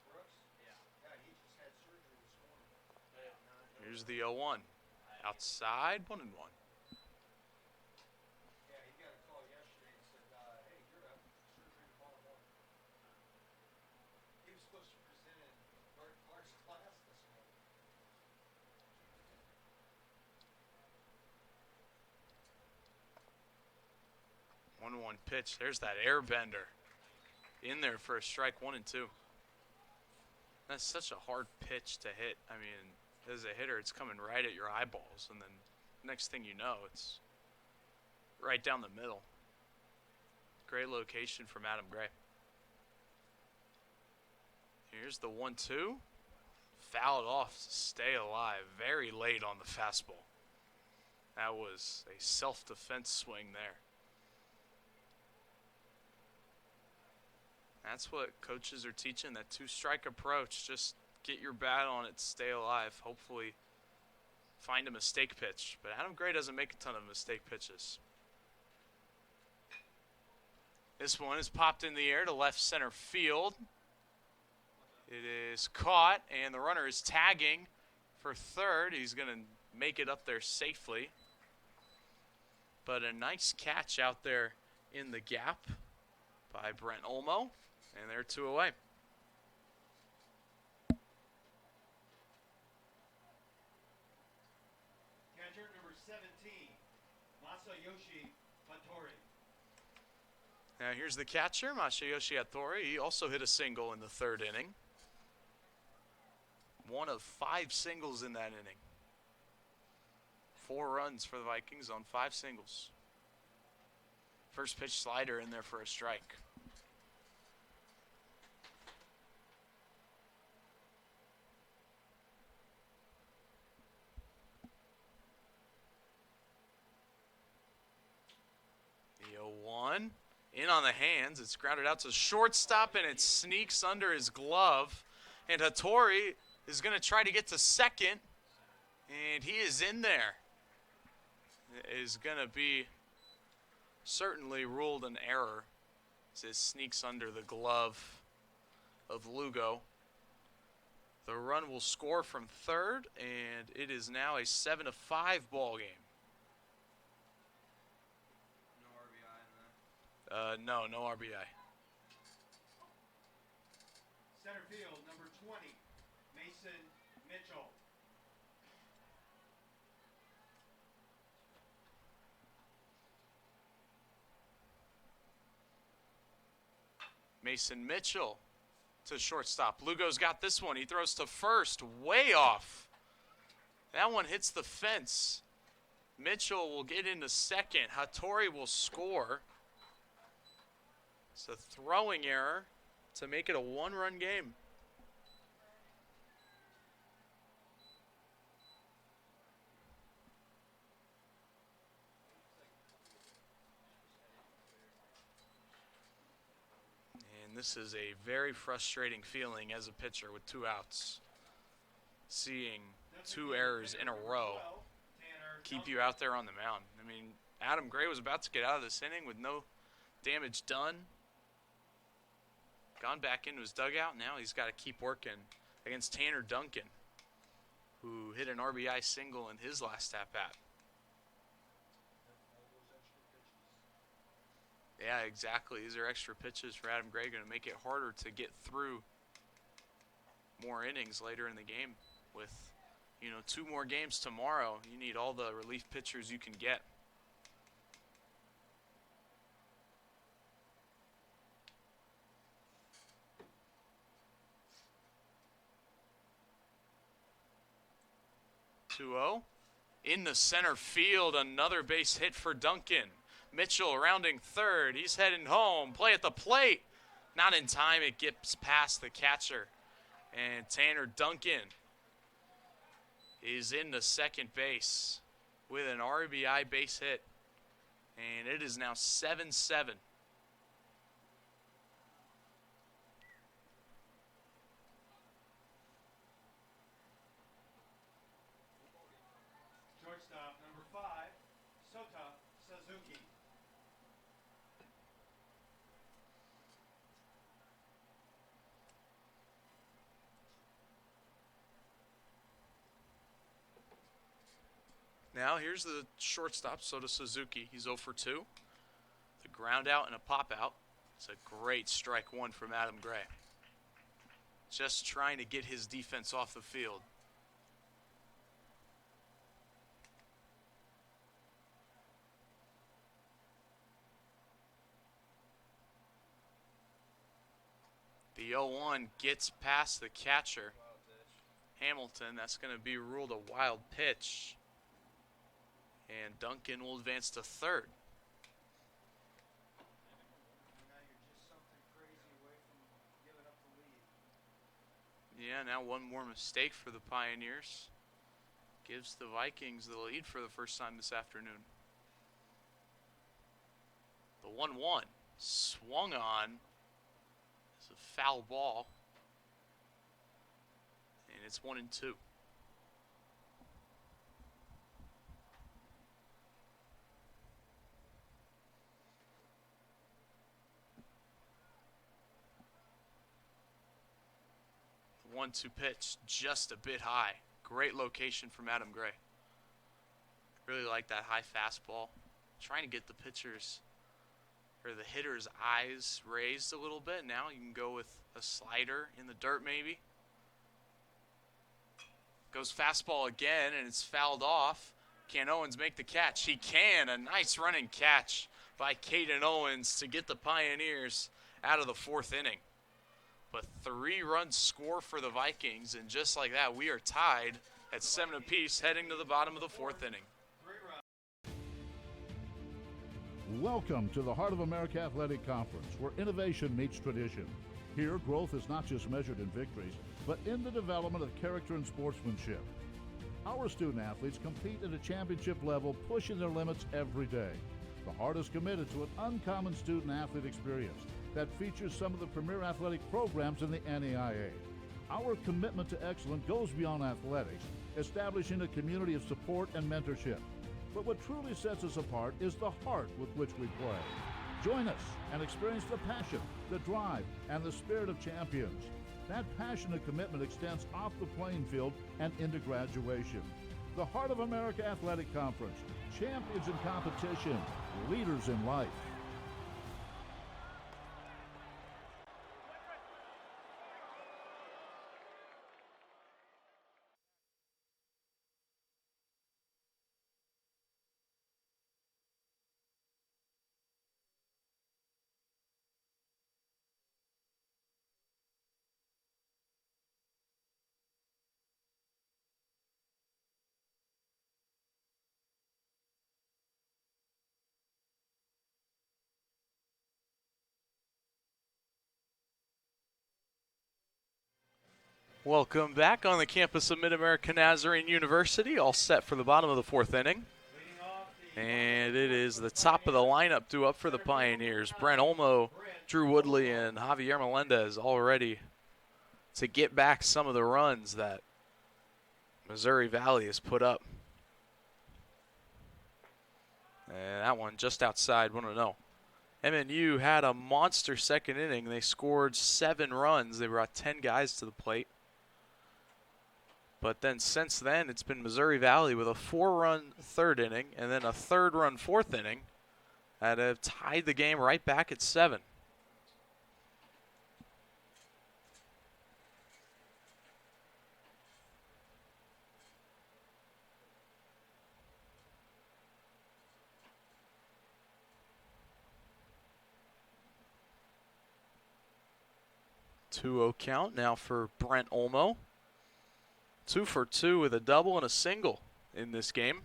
Brooks? Yeah. Yeah, he just had surgery this morning. Yeah. Here's the 0-1. Outside, 1-1. Yeah, he got a call yesterday and said, hey, you're up. Surgery tomorrow morning. He was supposed to present in Clark's class this morning. One pitch. There's that airbender. In there for a strike, 1-2. That's such a hard pitch to hit. I mean, as a hitter, it's coming right at your eyeballs, and then next thing you know, it's right down the middle. Great location from Adam Gray. Here's the 1-2. Fouled off to stay alive. Very late on the fastball. That was a self-defense swing there. That's what coaches are teaching, that two-strike approach. Just get your bat on it, stay alive. Hopefully find a mistake pitch. But Adam Gray doesn't make a ton of mistake pitches. This one is popped in the air to left center field. It is caught, and the runner is tagging for third. He's going to make it up there safely. But a nice catch out there in the gap by Brent Olmo. And they're 2 away. Catcher number 17, Masayoshi Hattori. Now here's the catcher, Masayoshi Hattori. He also hit a single in the third inning. One of 5 singles in that inning. 4 runs for the Vikings on 5 singles. First pitch slider in there for a strike. The 0-1. In on the hands. It's grounded out to shortstop, and it sneaks under his glove. And Hattori is going to try to get to second. And he is in there. It is going to be certainly ruled an error as it sneaks under the glove of Lugo. The run will score from third, and it is now a 7-5 ball game. No RBI in that. No RBI. Center field, number 20, Mason Mitchell. Mason Mitchell to shortstop. Lugo's got this one. He throws to first, way off. That one hits the fence. Mitchell will get into second. Hattori will score. It's a throwing error to make it a 1-run game. And this is a very frustrating feeling as a pitcher with 2 outs. Seeing 2 errors in a row keep you out there on the mound. I mean, Adam Gray was about to get out of this inning with no damage done. Gone back into his dugout. Now he's got to keep working against Tanner Duncan, who hit an RBI single in his last at-bat. Yeah, exactly. These are extra pitches for Adam Gray, going to make it harder to get through more innings later in the game with, 2 more games tomorrow. You need all the relief pitchers you can get. In the center field, another base hit for Duncan. Mitchell rounding third. He's heading home. Play at the plate. Not in time. It gets past the catcher. And Tanner Duncan is in the second base with an RBI base hit. And it is now 7-7. Shortstop number 5, Sota Suzuki. Now here's the shortstop, Sota Suzuki. He's 0 for 2. The ground out and a pop out. It's a great strike one from Adam Gray. Just trying to get his defense off the field. The 0-1 gets past the catcher, Hamilton. That's going to be ruled a wild pitch. And Duncan will advance to third. Now you're just something crazy away from giving up the lead. Yeah, now one more mistake for the Pioneers. Gives the Vikings the lead for the first time this afternoon. The 1-1 swung on. It's a foul ball. And it's 1-2. The 1-2 pitch just a bit high. Great location from Adam Gray. Really like that high fastball. Trying to get the pitchers or the hitter's eyes raised a little bit. Now you can go with a slider in the dirt maybe. Goes fastball again and it's fouled off. Can Owens make the catch? He can. A nice running catch by Caden Owens to get the Pioneers out of the 4th inning. But 3-run score for the Vikings, and just like that, we are tied at 7 apiece heading to the bottom of the 4th inning. Welcome to the Heart of America Athletic Conference, where innovation meets tradition. Here, growth is not just measured in victories, but in the development of character and sportsmanship. Our student athletes compete at a championship level, pushing their limits every day. The Heart is committed to an uncommon student-athlete experience that features some of the premier athletic programs in the NAIA. Our commitment to excellence goes beyond athletics, establishing a community of support and mentorship. But what truly sets us apart is the heart with which we play. Join us and experience the passion, the drive, and the spirit of champions. That passion and commitment extends off the playing field and into graduation. The Heart of America Athletic Conference, champions in competition, leaders in life. Welcome back on the campus of Mid-America Nazarene University, all set for the bottom of the 4th inning. And it is the top of the lineup due up for the Pioneers. Brent Olmo, Drew Woodley, and Javier Melendez all ready to get back some of the runs that Missouri Valley has put up. And that one just outside, 1-0. MNU had a monster second inning. They scored 7 runs. They brought 10 guys to the plate. But then since then, it's been Missouri Valley with a 4-run 3rd inning and then a 3rd-run 4th inning that have tied the game right back at 7. 2-0 count now for Brent Olmo. 2 for 2 with a double and a single in this game.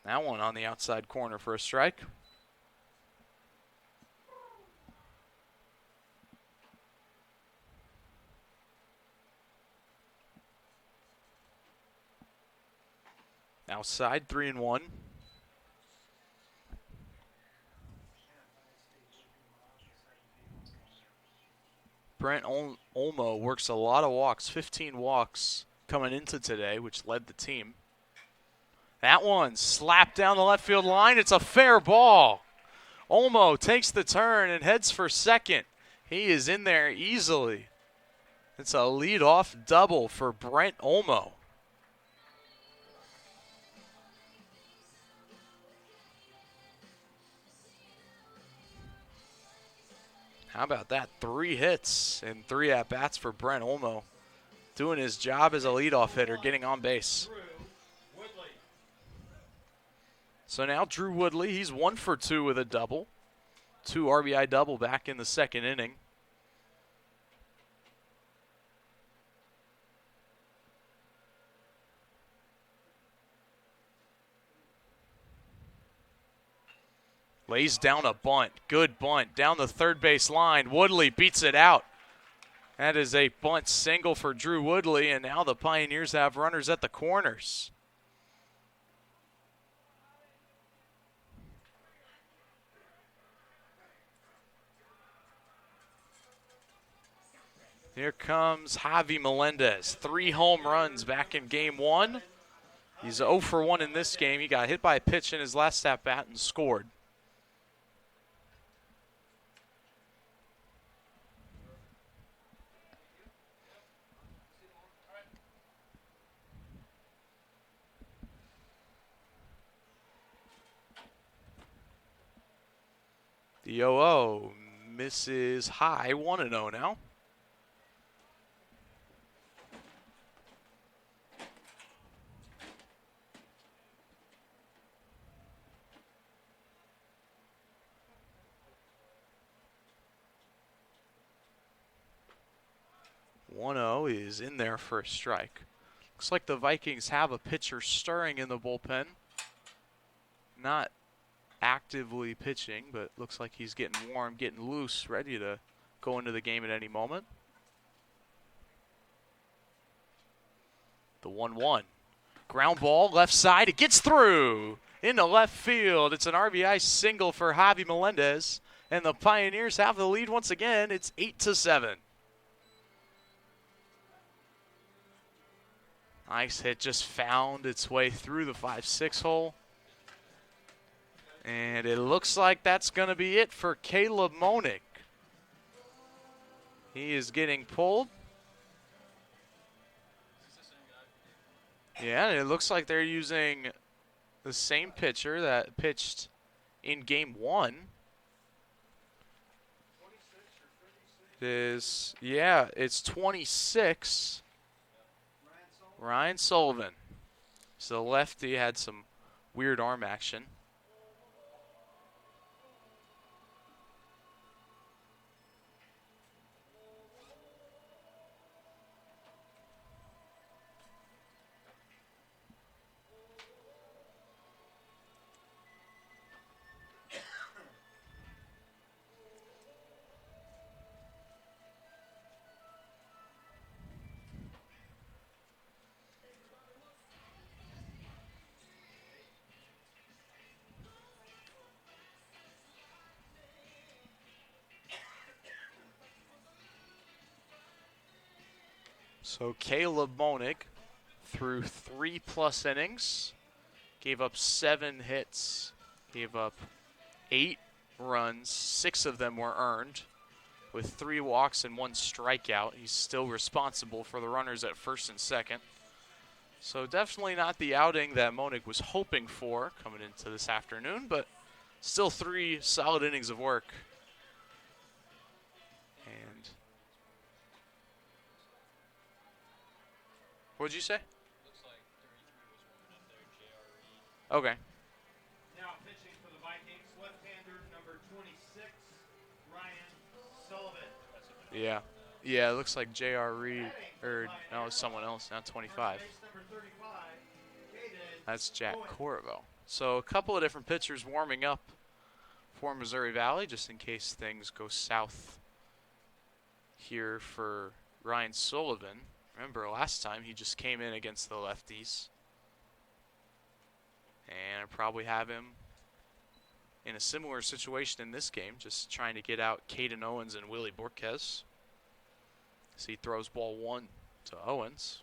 That one on the outside corner for a strike. Outside, 3-1. Brent Olmo works a lot of walks, 15 walks coming into today, which led the team. That one slapped down the left field line. It's a fair ball. Olmo takes the turn and heads for second. He is in there easily. It's a leadoff double for Brent Olmo. How about that? 3 hits and 3 at-bats for Brent Olmo. Doing his job as a leadoff hitter, getting on base. So now Drew Woodley, he's 1 for 2 with a double. 2 RBI double back in the second inning. Lays down a bunt. Good bunt down the third base line. Woodley beats it out. That is a bunt single for Drew Woodley, and now the Pioneers have runners at the corners. Here comes Javi Melendez. 3 home runs back in game 1. He's 0 for 1 in this game. He got hit by a pitch in his last at-bat and scored. The 0-0 misses high, 1-0 now. Is in there for a strike. Looks like the Vikings have a pitcher stirring in the bullpen. Not actively pitching, but looks like he's getting warm, getting loose, ready to go into the game at any moment. The 1-1. Ground ball, left side. It gets through into left field. It's an RBI single for Javi Melendez, and the Pioneers have the lead once again. It's 8-7. Nice hit, just found its way through the 5-6 hole. And it looks like that's going to be it for Caleb Monick. He is getting pulled. Yeah, and it looks like they're using the same pitcher that pitched in game 1. It's 26. Ryan Sullivan. So the lefty had some weird arm action. So Caleb Monick threw 3+ innings, gave up 7 hits, gave up 8 runs, 6 of them were earned, with 3 walks and 1 strikeout. He's still responsible for the runners at first and second. So definitely not the outing that Monick was hoping for coming into this afternoon, but still 3 solid innings of work. And what'd you say? Looks like 33 was warming up there. J.R. Reed. Okay. Now pitching for the Vikings, left-hander number 26, Ryan Sullivan. That's a Yeah. Yeah, it looks like J.R. Reed, or no, it's someone else, not 25. Base number 35, Caden That's Jack Owens. Corvo. So a couple of different pitchers warming up for Missouri Valley, just in case things go south here for Ryan Sullivan. Remember last time he just came in against the lefties. And I'd probably have him in a similar situation in this game, just trying to get out Caden Owens and Willie Borquez. As he throws ball 1 to Owens.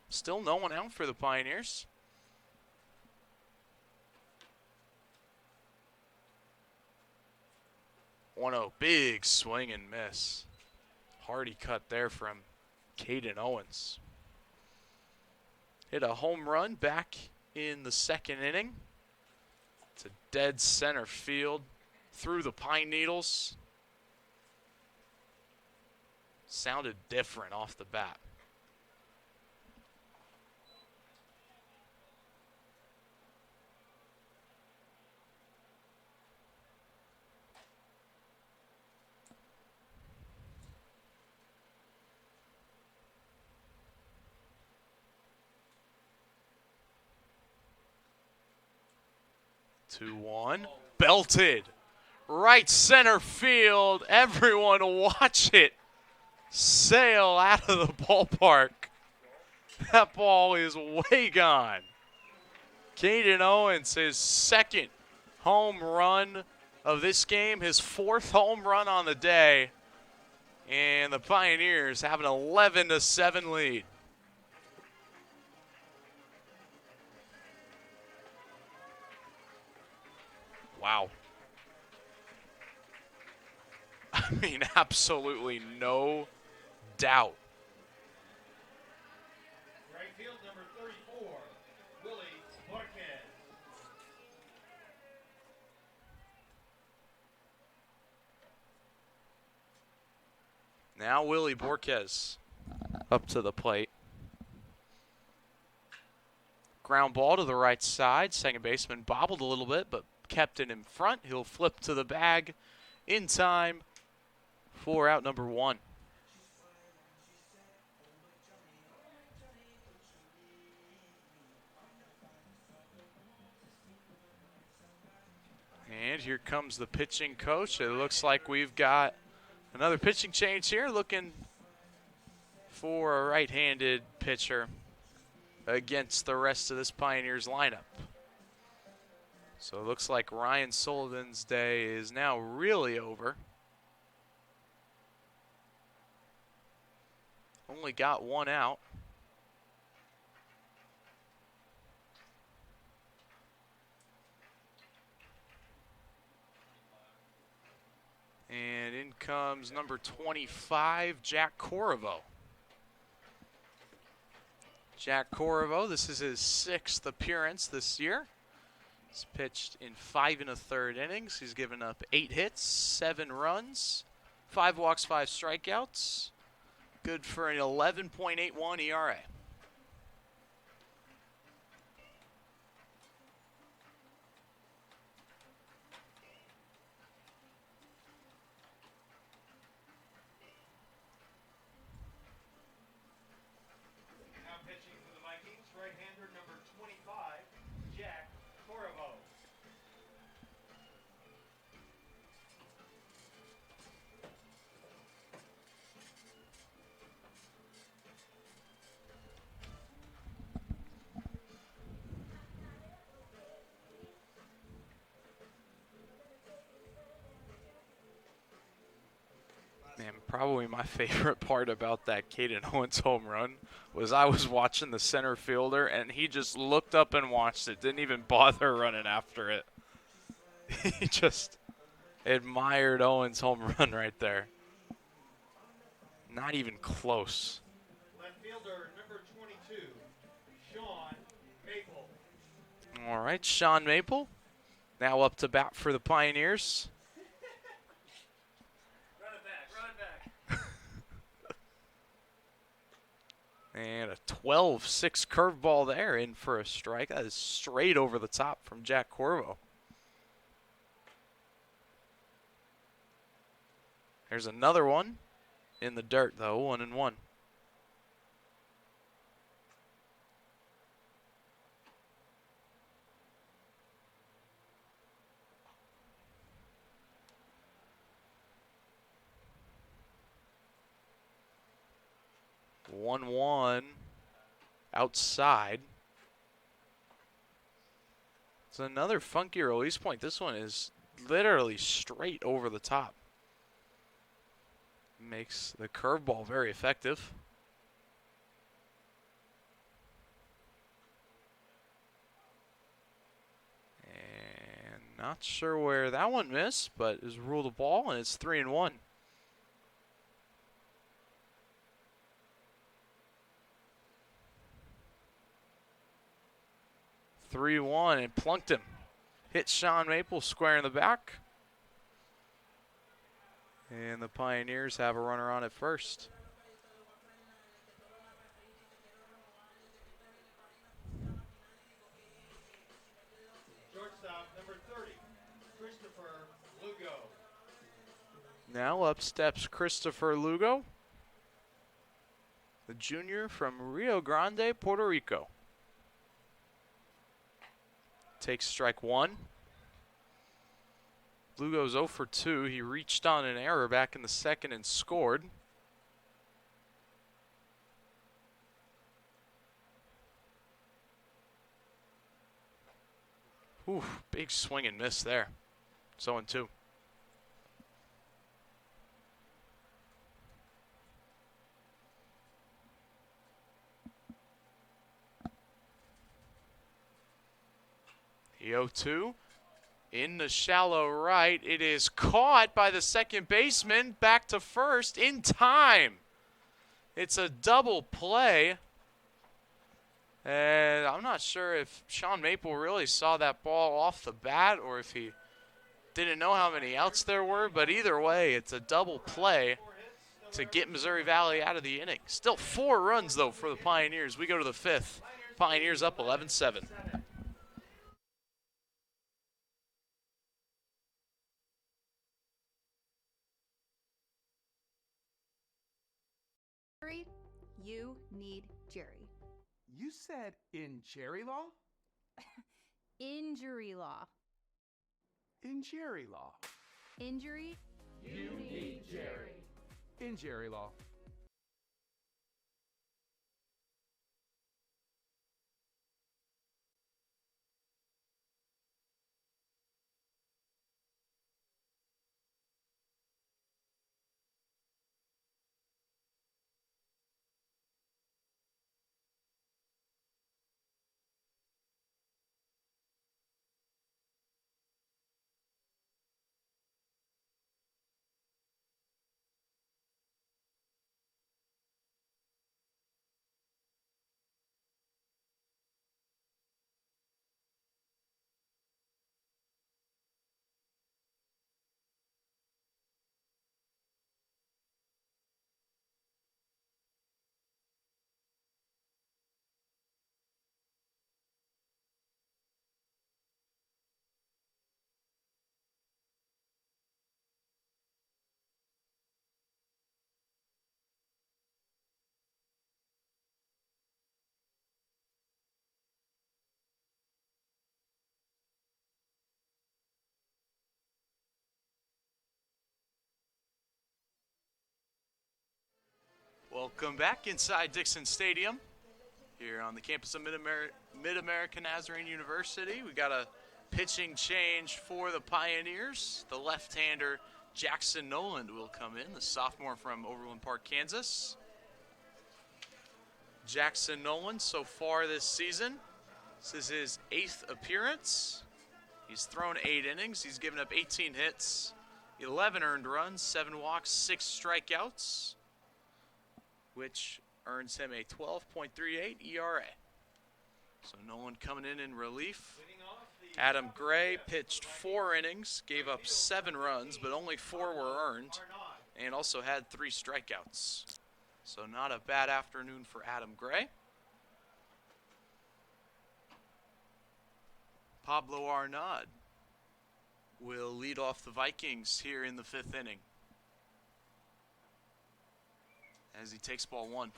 Still no one out for the Pioneers. 1-0, big swing and miss. Hardy cut there from Caden Owens. Hit a home run back in the second inning. It's a dead center field through the pine needles. Sounded different off the bat. Two, 1, belted. Right center field. Everyone watch it sail out of the ballpark. That ball is way gone. Caden Owens, his second home run of this game, his 4th home run on the day. And the Pioneers have an 11-7 lead. Wow. I mean, absolutely no doubt. Right field number 34, Willie Borquez. Now Willie Borquez up to the plate. Ground ball to the right side. Second baseman bobbled a little bit, but kept it in front. He'll flip to the bag in time for out number 1. And here comes the pitching coach. It looks like we've got another pitching change here, looking for a right-handed pitcher against the rest of this Pioneers lineup. So it looks like Ryan Sullivan's day is now really over. Only got 1 out. And in comes number 25, Jack Corvo. Jack Corvo, this is his 6th appearance this year. He's pitched in 5 1/3 innings. He's given up 8 hits, 7 runs, 5 walks, 5 strikeouts. Good for an 11.81 ERA. Now pitching for the Vikings, right-hander number 25, Jack Corvo. Man, probably my favorite part about that Caden Owens home run was I was watching the center fielder, and he just looked up and watched it, didn't even bother running after it. He just admired Owens' home run right there. Not even close. Left fielder number 22, Sean Maple. All right, Sean Maple now up to bat for the Pioneers. Run it back. And a 12-6 curveball there in for a strike. That is straight over the top from Jack Corvo. There's another one in the dirt, though, 1-1. One outside. It's another funky release point. This one is literally straight over the top. Makes the curveball very effective. And not sure where that one missed, but is ruled a ball, and it's 3-1. 3-1 and plunked him. Hit Sean Maple square in the back. And the Pioneers have a runner on at first. Shortstop, number 30, Christopher Lugo. Now up steps Christopher Lugo, the junior from Rio Grande, Puerto Rico. Takes strike one. Lugo's 0 for 2. He reached on an error back in the second and scored. Ooh, big swing and miss there. 0-2. The 0-2. In the shallow right, it is caught by the second baseman, back to first in time. It's a double play. And I'm not sure if Sean Maple really saw that ball off the bat or if he didn't know how many outs there were, but either way, it's a double play to get Missouri Valley out of the inning. Still 4 runs, though, for the Pioneers. We go to the 5th. Pioneers up 11-7. You need Jerry. You said in Jerry Law? Injury law. In Jerry Law. Injury. You need Jerry. In Jerry Law. Welcome back inside Dixon Stadium here on the campus of Mid-American Nazarene University. We got a pitching change for the Pioneers. The left-hander Jackson Noland will come in, the sophomore from Overland Park, Kansas. Jackson Noland so far this season, this is his 8th appearance. He's thrown 8 innings. He's given up 18 hits, 11 earned runs, 7 walks, 6 strikeouts, which earns him a 12.38 ERA. So Nolan coming in relief. Adam Gray pitched 4 innings, gave up 7 runs, but only 4 were earned, and also had 3 strikeouts. So not a bad afternoon for Adam Gray. Pablo Arnaud will lead off the Vikings here in the 5th inning. as he takes ball one.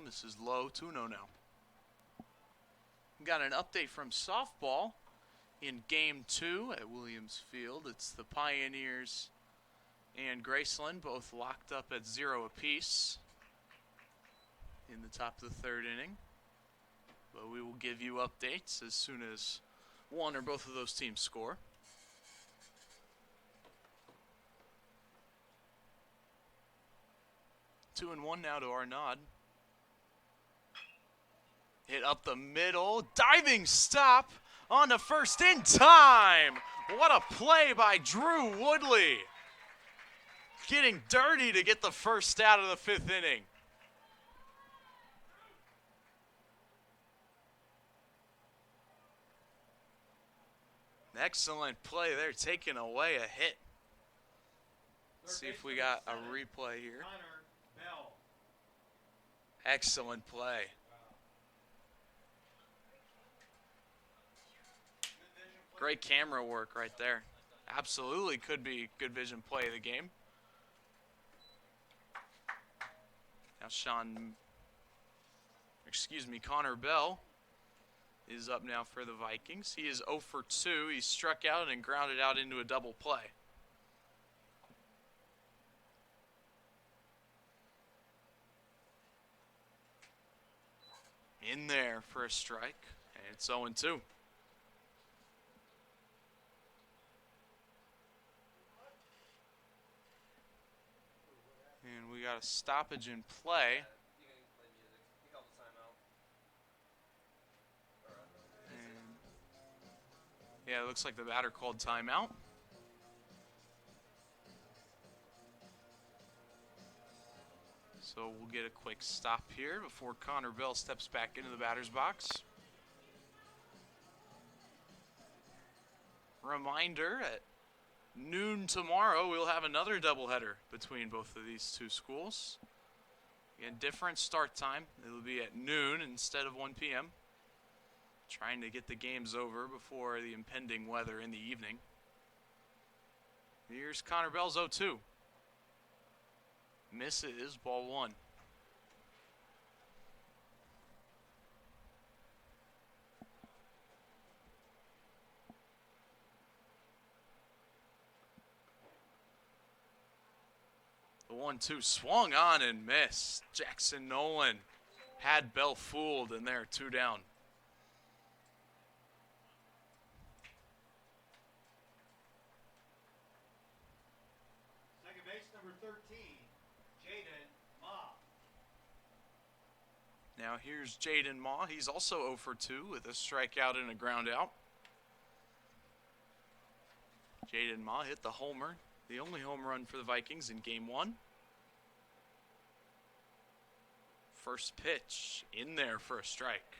This is low, 2-0 now. We got an update from softball in Game 2 at Williams Field. It's the Pioneers and Graceland both locked up at 0 apiece in the top of the third inning. But we will give you updates as soon as one or both of those teams score. Two and one now to Arnaud. Hit up the middle, diving stop on the first in time. What a play by Drew Woodley. Getting dirty to get the first out of the fifth inning. Excellent play there, taking away a hit. Let's see if we got a replay here. Excellent play. Great camera work right there. Absolutely could be good vision play of the game. Now Connor Bell is up now for the Vikings. He is 0 for 2. He struck out and grounded out into a double play. In there for a strike, and it's 0-2. And we got a stoppage in play. And yeah, it looks like the batter called timeout. So we'll get a quick stop here before Connor Bell steps back into the batter's box. Reminder, at noon tomorrow, we'll have another doubleheader between both of these two schools. Again, different start time. It'll be at noon instead of 1 p.m. Trying to get the games over before the impending weather in the evening. Here's Connor Bell's 0-2. Misses, ball one. The 1-2 swung on and missed. Jackson Nolan had Bell fooled, and they're 2 down. Second base, number 13, Jaden Ma. Now here's Jaden Ma. He's also 0 for 2 with a strikeout and a ground out. Jaden Ma hit the homer. The only home run for the Vikings in Game 1. First pitch in there for a strike.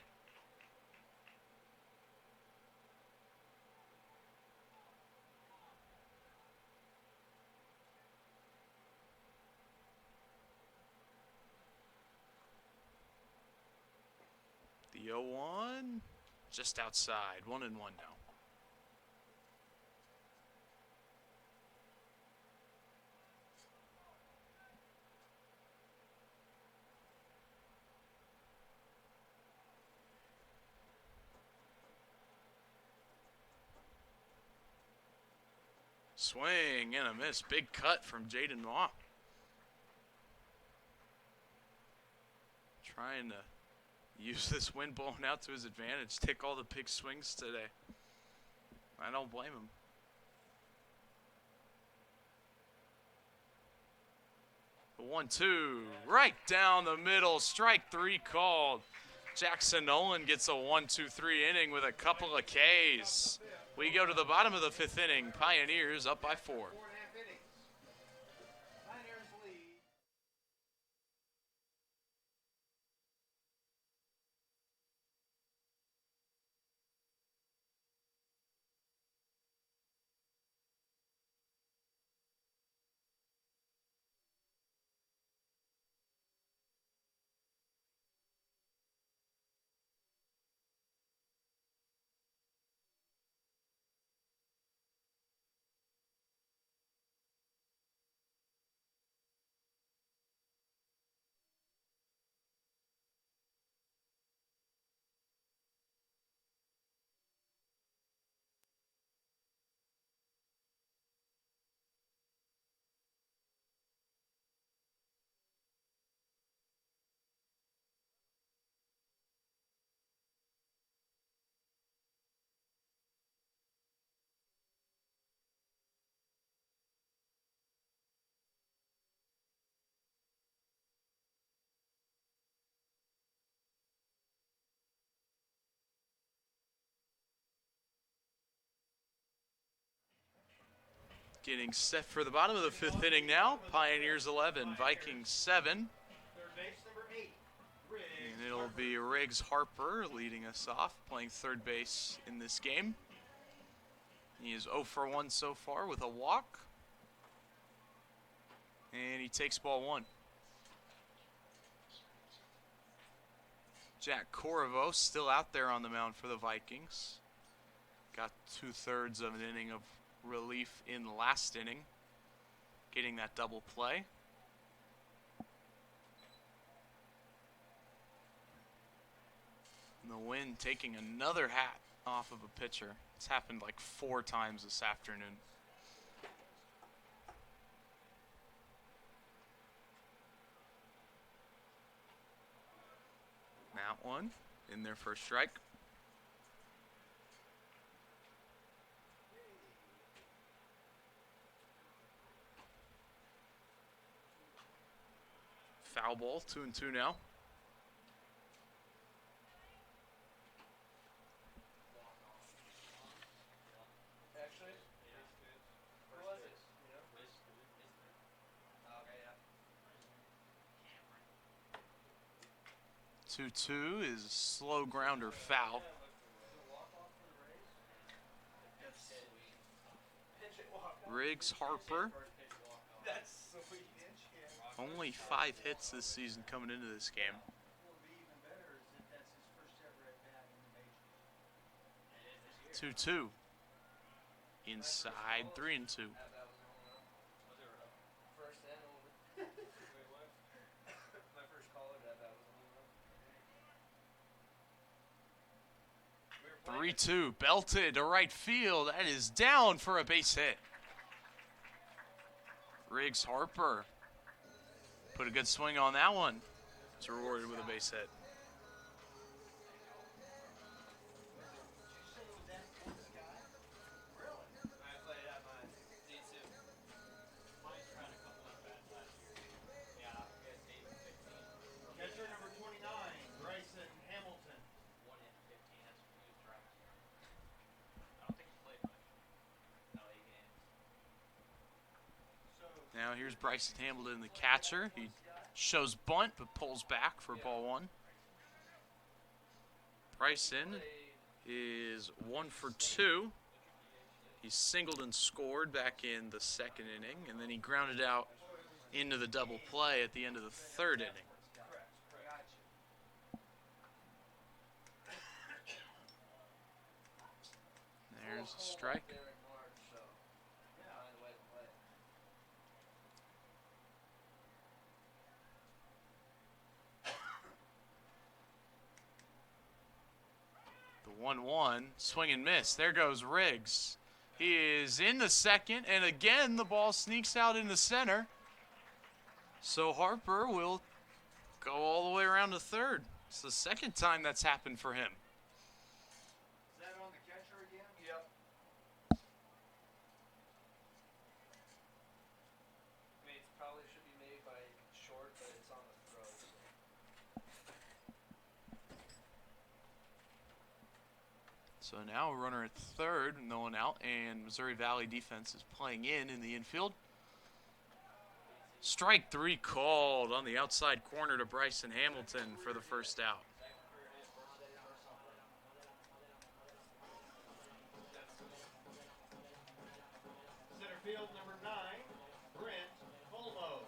The 0-1, just outside, 1-1 now. Swing and a miss. Big cut from Jaden Ma. Trying to use this wind blowing out to his advantage. Take all the big swings today. I don't blame him. The 1-2 right down the middle. Strike 3 called. Jackson Nolan gets a 1-2-3 inning with a couple of Ks. We go to the bottom of the 5th inning. Pioneers up by 4. Getting set for the bottom of the 5th inning now. Pioneers 11, Vikings 7. Third base, number 8, Riggs. And it'll be Riggs Harper leading us off, playing third base in this game. He is 0 for 1 so far with a walk. And he takes ball 1. Jack Corriveau still out there on the mound for the Vikings. Got 2/3 of an inning of relief in the last inning, getting that double play. And the Wind taking another hat off of a pitcher. It's happened like 4 times this afternoon. That one in there for a strike. Foul ball, 2-2 now. Actually, who was it? You know? Okay, yeah. 2-2 is a slow grounder foul. Pitch it, walk off. Riggs Harper, That's sweet. only 5 hits this season coming into this game. What would be even better is if that's his first ever at bat in the majors. 2-2. Inside, 3-2. That was a home run. First and only. My first caller that was a home run. We were playing 3-2, belted to right field. That is down for a base hit. Riggs Harper put a good swing on that one. It's rewarded with a base hit. I played at my D2. Catcher number 29, Bryson Hamilton. So Now here's Bryson Hamilton, the catcher. He shows bunt but pulls back for ball 1. Bryson is 1 for 2. He singled and scored back in the 2nd inning, and then he grounded out into the double play at the end of the 3rd inning. There's a strike. There in March, so find a way to play. The 1-1, swing and miss. There goes Riggs. He is in the 2nd, and again the ball sneaks out in the center. So Harper will go all the way around to 3rd. It's the 2nd time that's happened for him. is that on the catcher again? Yep. I mean, it probably should be made by short, but it's on the throw. So now a runner at 3rd, no one out, and Missouri Valley defense is playing in the infield. Strike 3 called on the outside corner to Bryson Hamilton for the first out. Center field number 9, Brent Olmo.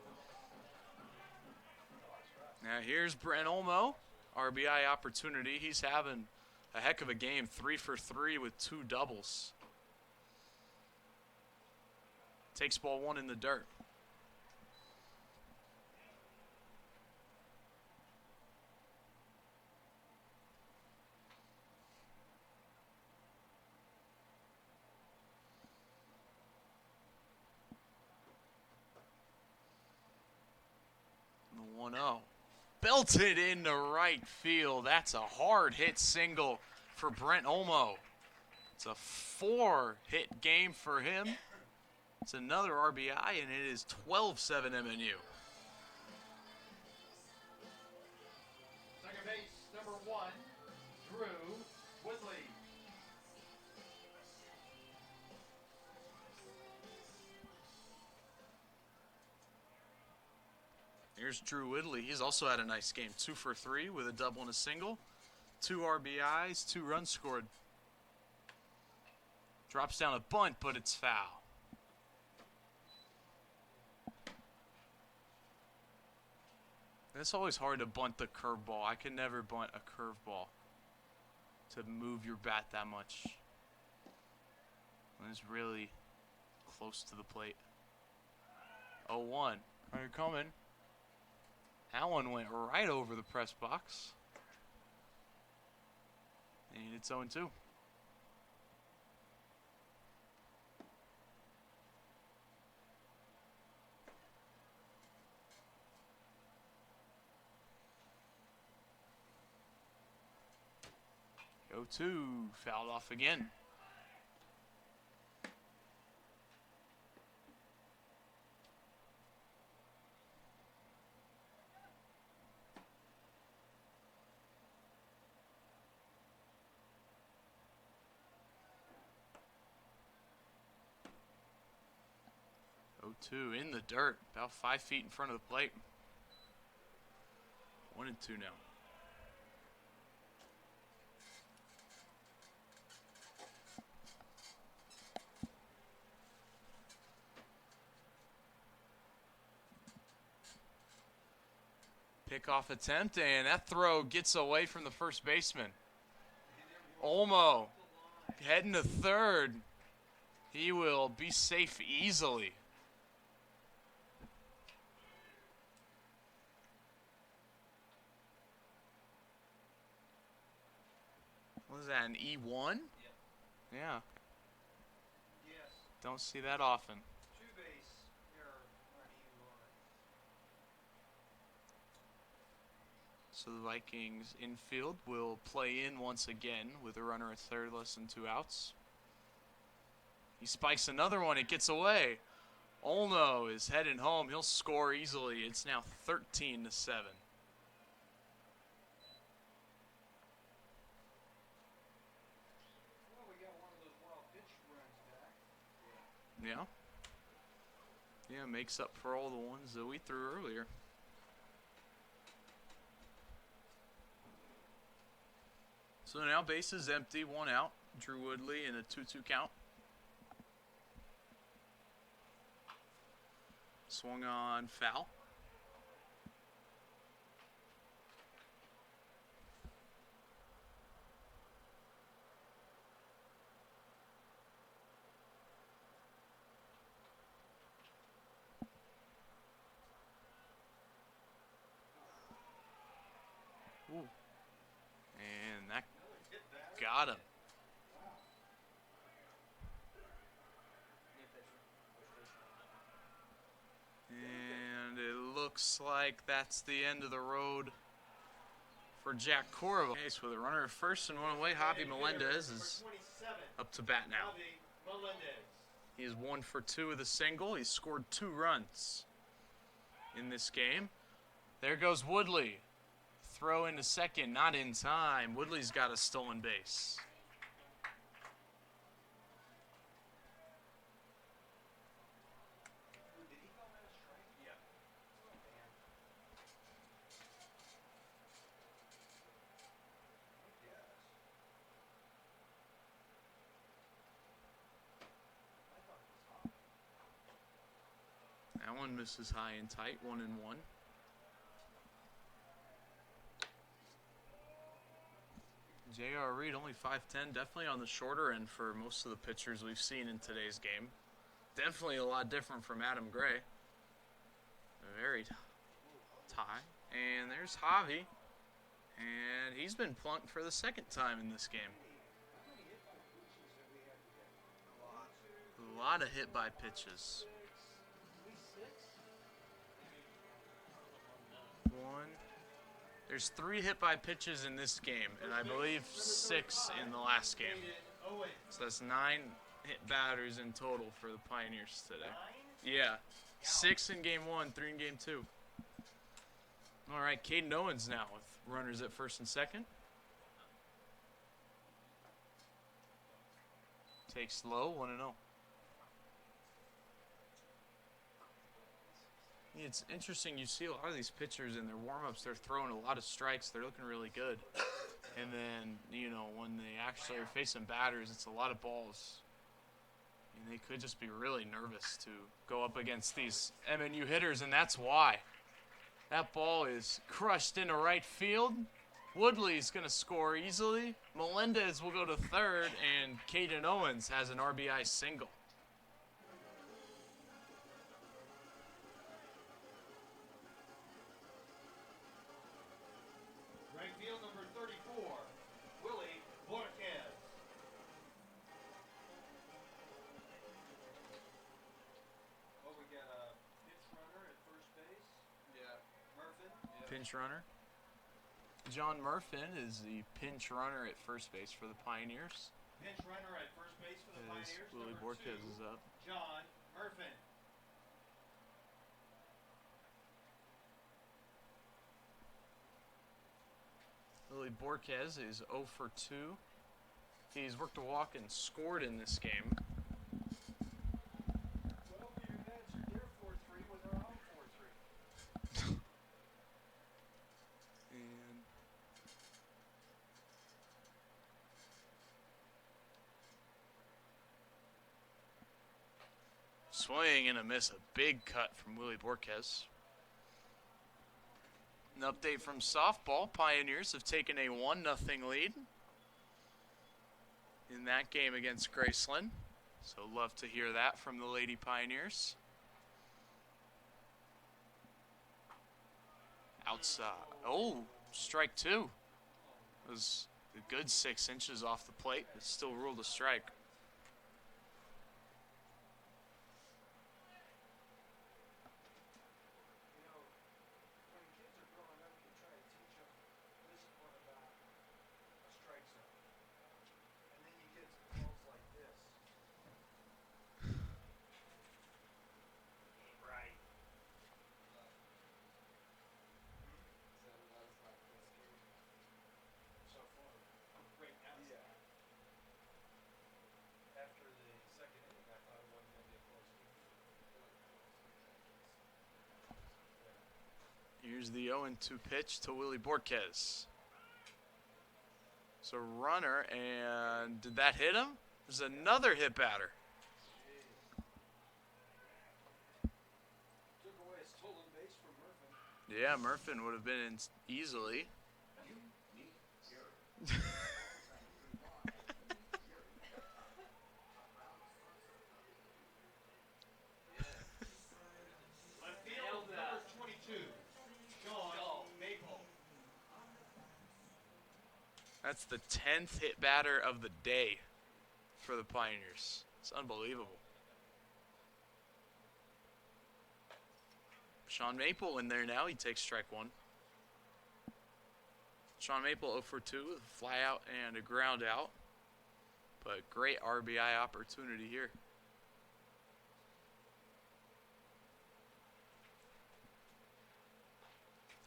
Now here's Brent Olmo, RBI opportunity. He's having a heck of a game, 3 for 3 with 2 doubles. Takes ball 1 in the dirt. The 1-0. Belted into right field. That's a hard hit single for Brent Olmo. It's a 4-hit game for him. It's another RBI, and it is 12-7 MNU. Second base number 1, Drew Woodley. There's Drew Whitley. He's also had a nice game. 2 for 3 with a double and a single. 2 RBIs, 2 runs scored. Drops down a bunt, but it's foul. It's always hard to bunt the curveball. I can never bunt a curveball to move your bat that much. It's really close to the plate. 0-1. Are you coming? That one went right over the press box. And it's 0-2. Go to, fouled off again. Go to in the dirt, about 5 feet in front of the plate. 1-2 now. Pickoff attempt, and that throw gets away from the first baseman. Olmo heading to third. He will be safe easily. What is that, an E1? Yeah. Yes. Don't see that often. Two base error on E1. So the Vikings infield will play in once again with a runner at third, less than 2 outs. He spikes another one. It gets away. Olmo is heading home. He'll score easily. It's now 13-7. Well, we got one of those wild pitch runs back. Yeah. Yeah, makes up for all the ones that we threw earlier. So now bases empty, 1 out. Drew Woodley in a 2-2 count. Swung on, foul. Ooh. And that got him. And it looks like that's the end of the road for Jack Corvo. Case with a runner at first and 1 away. Javi Melendez is up to bat now. He is 1 for 2 with a single. He's scored 2 runs in this game. There goes Woodley. Throw into second, not in time. Woodley's got a stolen base. Did he call that a strike? Yeah. Oh, man. I guess. I thought it was high. That one misses high and tight, 1-1. J.R. Reed, only 5'10", definitely on the shorter end for most of the pitchers we've seen in today's game. Definitely a lot different from Adam Gray. Very tie. And there's Javi. And he's been plunked for the 2nd time in this game. How many hit by pitches have we had today? A lot of hit by pitches. At least 6? 1. There's 3 hit by pitches in this game, and I believe 6 in the last game. So that's 9 hit batters in total for the Pioneers today. Yeah. 6 in game 1, 3 in game 2. All right, Caden Owens now with runners at first and second. Takes low, 1-0. It's interesting. You see a lot of these pitchers in their warm-ups, they're throwing a lot of strikes. They're looking really good. And then, when they actually are facing batters, it's a lot of balls. And they could just be really nervous to go up against these MNU hitters, and that's why. That ball is crushed into right field. Woodley's going to score easily. Melendez will go to third, and Caden Owens has an RBI single. Right field number 34, Willie Borquez. Oh, we got a pitch runner at first base. Yeah. Murphin. Pinch runner. John Murphin is the pinch runner at first base for the Pioneers. Pinch runner at first base for the As Pioneers. Willie number Borquez 2, is up. John Murphin. Willie Borquez is 0 for 2. He's worked a walk and scored in this game. Well, we answered their 4-3 with our own 4-3. And swing and a miss. A big cut from Willie Borquez. An update from softball. Pioneers have taken a 1-0 lead in that game against Graceland. So love to hear that from the Lady Pioneers. Outside. Oh, strike 2. It was a good 6 inches off the plate, but still ruled a strike. You know, when kids are growing up, you try to teach them discipline about a strike zone. And then you get some calls like this. Right. So far, right now. Yeah. After the second inning, I thought it wasn't going to be a close game. Here's the 0-2 pitch to Willie Borquez. So runner, and did that hit him? There's another hit batter. Took away a stolen base from Murphy. Yeah, Murphin would have been in easily. Left field, number 22, John Maple. That's the 10th hit batter of the day for the Pioneers. It's unbelievable. Sean Maple in there now. He takes strike 1. Sean Maple 0 for 2 with a fly out and a ground out. But great RBI opportunity here.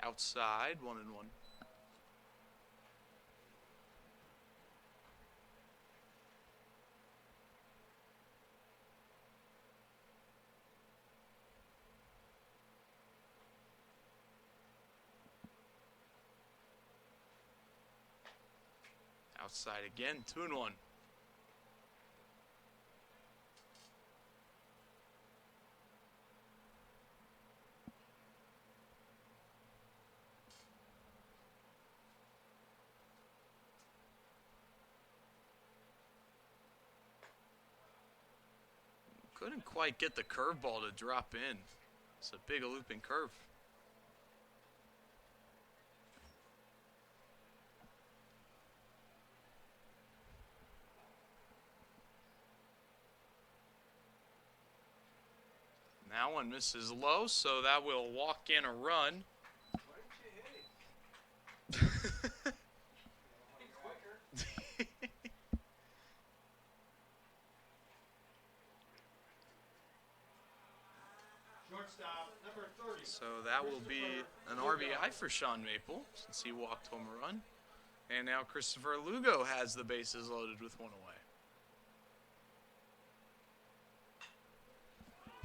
Outside, 1-1. Outside again, 2-1. Couldn't quite get the curveball to drop in. It's a big looping curve. That one misses low, so that will walk in a run. Why didn't you hit him? Be quicker. Shortstop, number 30. So that will be an RBI for Sean Maple since he walked home a run. And now Christopher Lugo has the bases loaded with 1 away.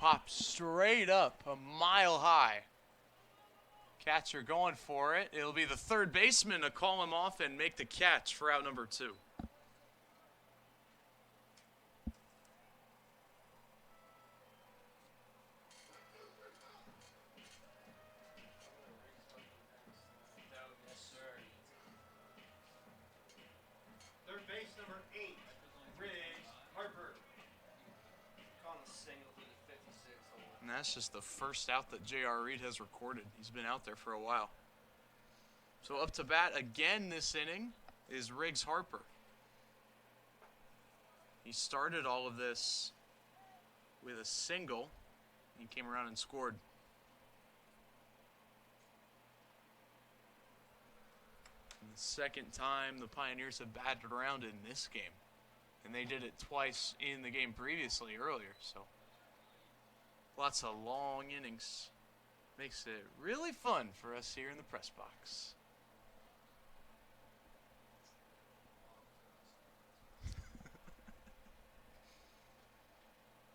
Popped straight up a mile high. Catcher going for it. It'll be the third baseman to call him off and make the catch for out number 2. Third base number 8, Riggs Harper. Calling a single through the 56 hole. And that's just the first out that J.R. Reed has recorded. He's been out there for a while. So up to bat again this inning is Riggs Harper. He started all of this with a single. He came around and scored. And the second time the Pioneers have batted around in this game. And they did it twice in the game previously earlier. So lots of long innings. Makes it really fun for us here in the press box.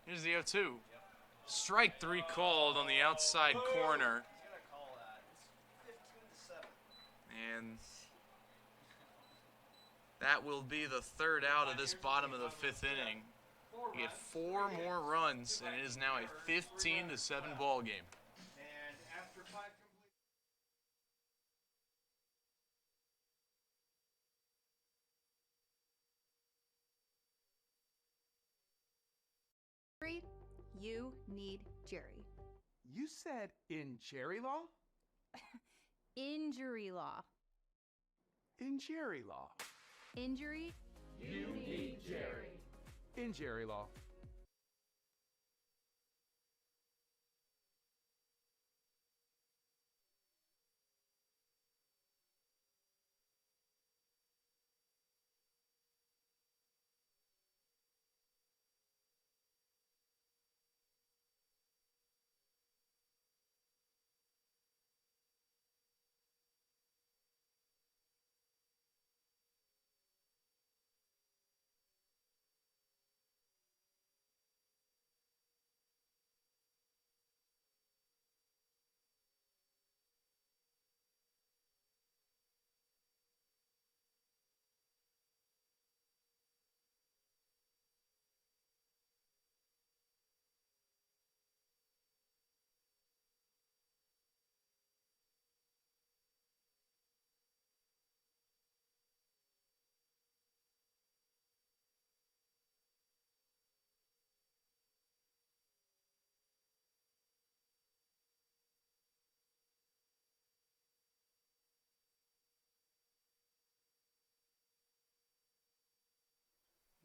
Here's the 0-2. Strike 3 called on the outside corner. He's going to call that. It's 15-7. And that will be the third out of this bottom of the 5th inning. You get 4 more runs, and it is now a 15-7 ball game. And after 5 complete. Jerry, you need Jerry. You said in Jerry law? Injury law. In Jerry law. Injury. You need Jerry. In Jerry law.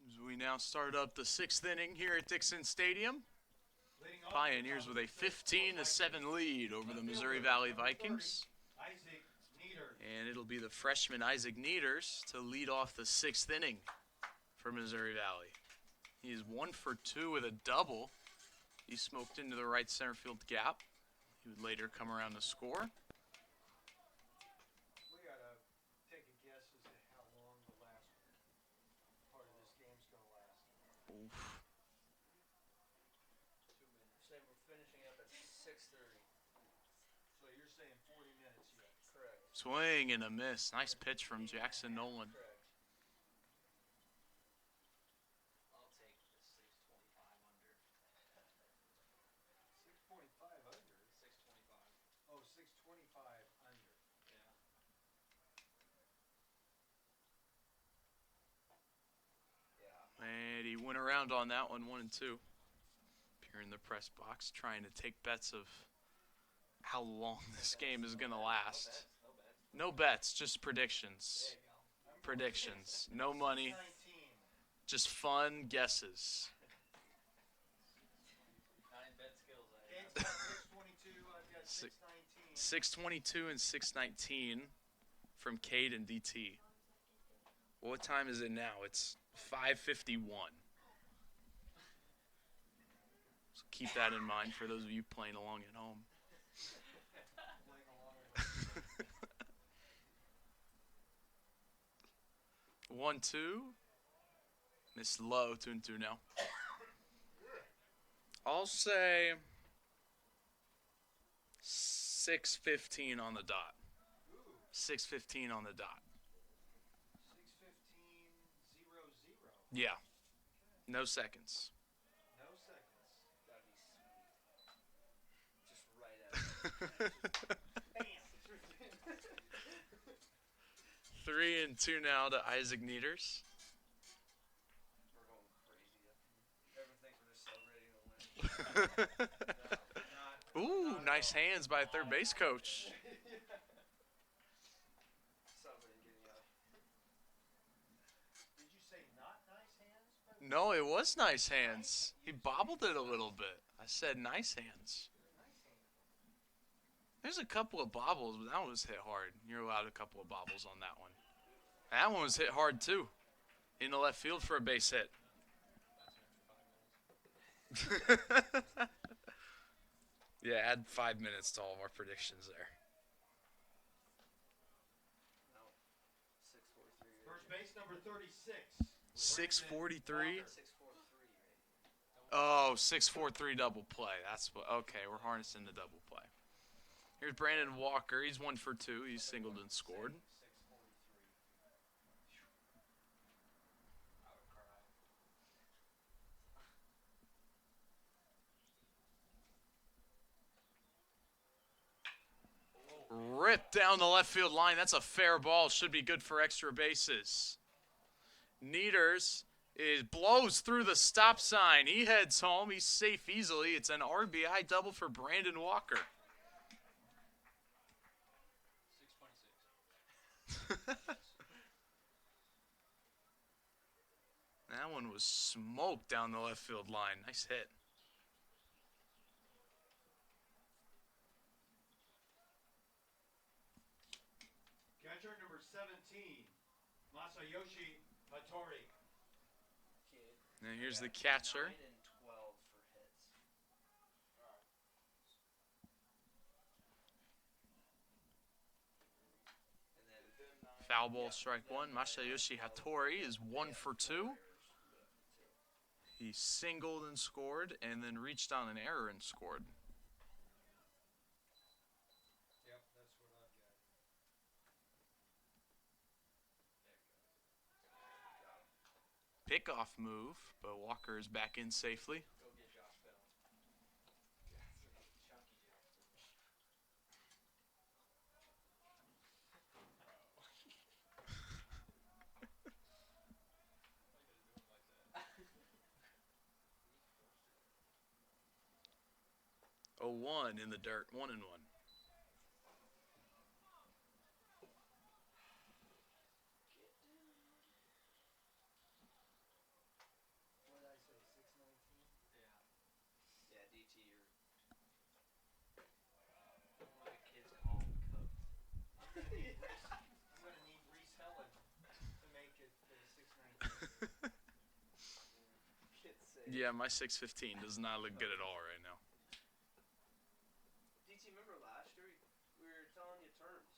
As we now start up the 6th inning here at Dixon Stadium. Leading off Pioneers with a 15-7 lead over the Missouri Valley Vikings. Isaac Nieder. And it'll be the freshman Isaac Nieders to lead off the 6th inning for Missouri Valley. He is 1 for 2 with a double. He smoked into the right center field gap. He would later come around to score. We gotta take a guess as to how long the last part of this game's gonna last. Oof. 2 minutes. Say we're finishing up at 6:30. So you're saying 40 minutes yet? Correct. Swing and a miss. Nice pitch from Jackson Nolan. Correct. I'll take the 625 under. 6.5 under. 625. Oh, 625 under. Yeah. Yeah. And he went around on that one, 1-2. Here in the press box, trying to take bets of how long this game is going to last. No bets, just predictions. Predictions. No money, 19. just fun guesses. 9 bet skills. Kate's got 622. I've got Six- 619. 622 and 619 from Cade and DT. What time is it now? It's 5:51. So keep that in mind for those of you playing along at home. Playing along with 1-2. Miss low, 2-2 now. I'll say 6:15 on the dot. Ooh, 6:15 on the dot. 6:15:00. Yeah, no seconds. No seconds. That'd be sweet. Just right out. Bam. 3-2 now to Isaac Nieters. We're going crazy up here. Everyone thinks we're just celebrating the win. Ooh, nice hands by third base coach. Celebrating getting out. Did you say not nice hands? No, it was nice hands. He bobbled it a little bit. I said nice hands. Nice hands. There's a couple of bobbles, but that one was hit hard. You're allowed a couple of bobbles on that one. That one was hit hard, too. In the left field for a base hit. Yeah, add 5 minutes to all of our predictions there. No. 6:43. First base number 36. 6:43. 6:43, right? Oh, 6-4-3 double play. That's what. Okay, we're harnessing the double play. Here's Brandon Walker. He's 1 for 2. He's singled and scored. 6:43. I would cry. Ripped down the left field line. That's a fair ball. Should be good for extra bases. Nieters blows through the stop sign. He heads home. He's safe easily. It's an RBI double for Brandon Walker. 6:26. That one was smoked down the left field line. Nice hit. Catcher number 17, Masayoshi Hattori. Kid. And here's the catcher. 9 and 12 for hits. And then Foul ball, strike one. Masayoshi Hattori is 1 for 2. He singled and scored, and then reached on an error and scored. Yep, that's what I've got. Pickoff move, but Walker is back in safely. go get Josh Bell. Chunky Josh. A 1 in the dirt, 1-1. What did I say, 6:19? Yeah, DT, you're. My kids call him cooked. I'm going to need Reese Helen to make it 6:19. Kids say. Yeah, my 6:15 does not look good at all right now. DT, remember last year we were telling you terms.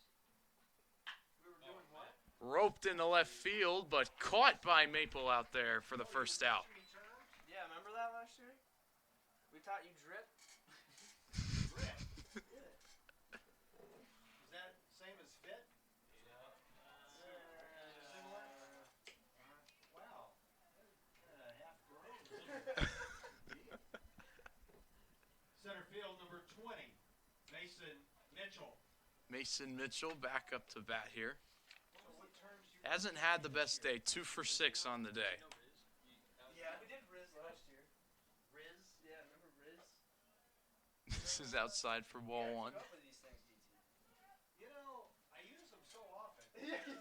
We were doing what? Roped in the left field, but caught by Maple out there for the first out. Yeah, remember that last year? We taught you drip. Drip. Yeah. Is that same as fit? Similar? Wow. Half grown. Center field number 20, Mason Mitchell. Mason Mitchell back up to bat here. So what terms you Hasn't had the best day. 2 for 6 on the day. Yeah, we did Riz last year. Riz? Yeah, remember Riz? This is outside for ball Yeah, 1. keep up with these things, DT. You know, I use them so often. Yeah. I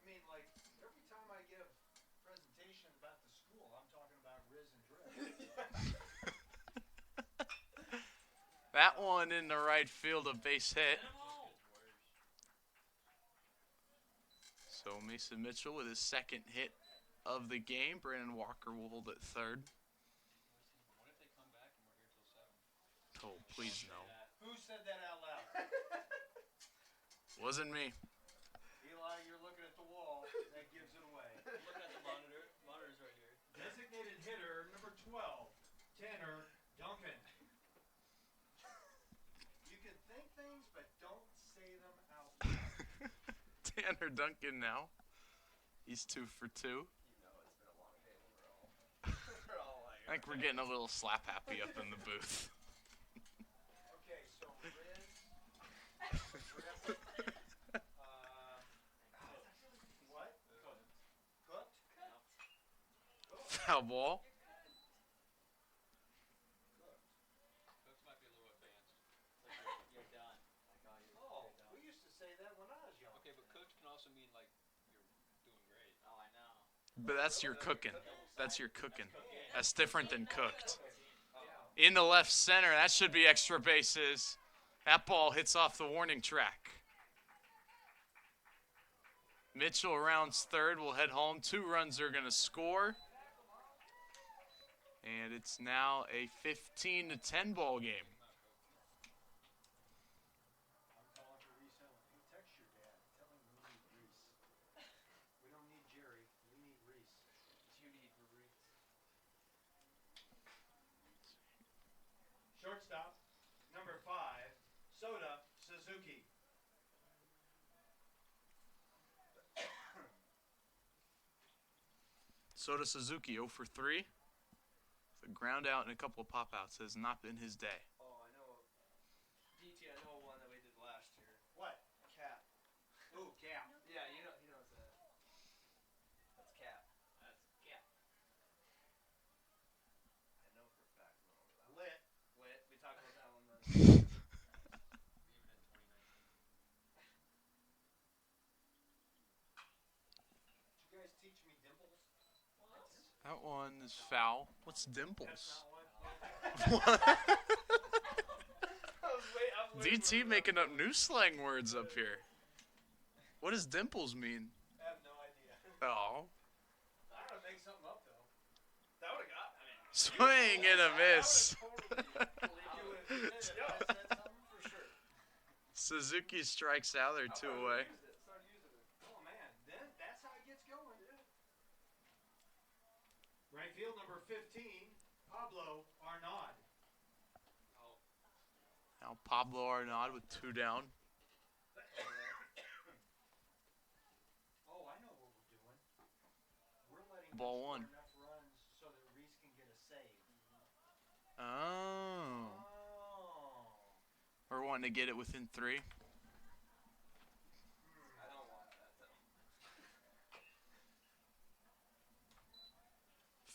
mean, like, every time I give presentation about the school, I'm talking about Riz and Drip. That one in the right field, a base hit. So Mason Mitchell with his second hit of the game. Brandon Walker will hold at third. What if they come back and we're here till 7? Oh, please no. Who said that out loud? Wasn't me. Eli, you're looking at the wall. That gives it away. Looking at the monitor. Monitor's right here. Designated hitter Tanner Duncan. You can think things, but don't say them out loud. Tanner Duncan now. He's 2 for 2. You know it's been a long day when we're all we're all like. I think we're getting a little slap happy up in the booth. Okay, so Riz, what? Cooked? Foul ball. Cooked. Cooks might be a little advanced. It's like you're done. Like Oh, you're we done. used to say that when I was young. Okay, but cooked can also mean like you're doing great. Oh, I know. But that's your cooking. That's your cooking. That's different than cooked. Oh. In the left center, that should be extra bases. That ball hits off the warning track. Mitchell rounds third, will head home. 2 runs are going to score. And it's now a 15-10 ball game. I'm calling for Reese Ellen. Hey, text your dad. Tell him we need Reese. We don't need Jerry. We need Reese. You need Reese. Shortstop, number 5, Soda Suzuki. Soda Suzuki 0 for 3. The ground out and a couple of pop outs has not been his day. Oh, I know. DT, I know one that we did last year. What? Cap. Ooh, Cap. Yeah, he knows that. That's Cap. That's yeah. I know for a fact. I remember that. Lit. Lit. We talked about that one then. Even in 2019. Did you guys teach me dimples? That one is foul. What's That's dimples? not what. I was waiting DT making up new slang words up here. What does dimples mean? I have no idea. Oh. I don't make something up though. That would have got. I mean, Swing and a miss. You would have said something for sure. Suzuki strikes out. They're 2 away. Start using it. Oh man, then that's how it gets going. Right field number 15, Pablo Arnaud. Now Pablo Arnaud with 2 down. Oh, I know what we're doing. We're letting him Ball score one. enough runs so that Reese can get a save. Oh. Oh. We're wanting to get it within 3. I don't want that though.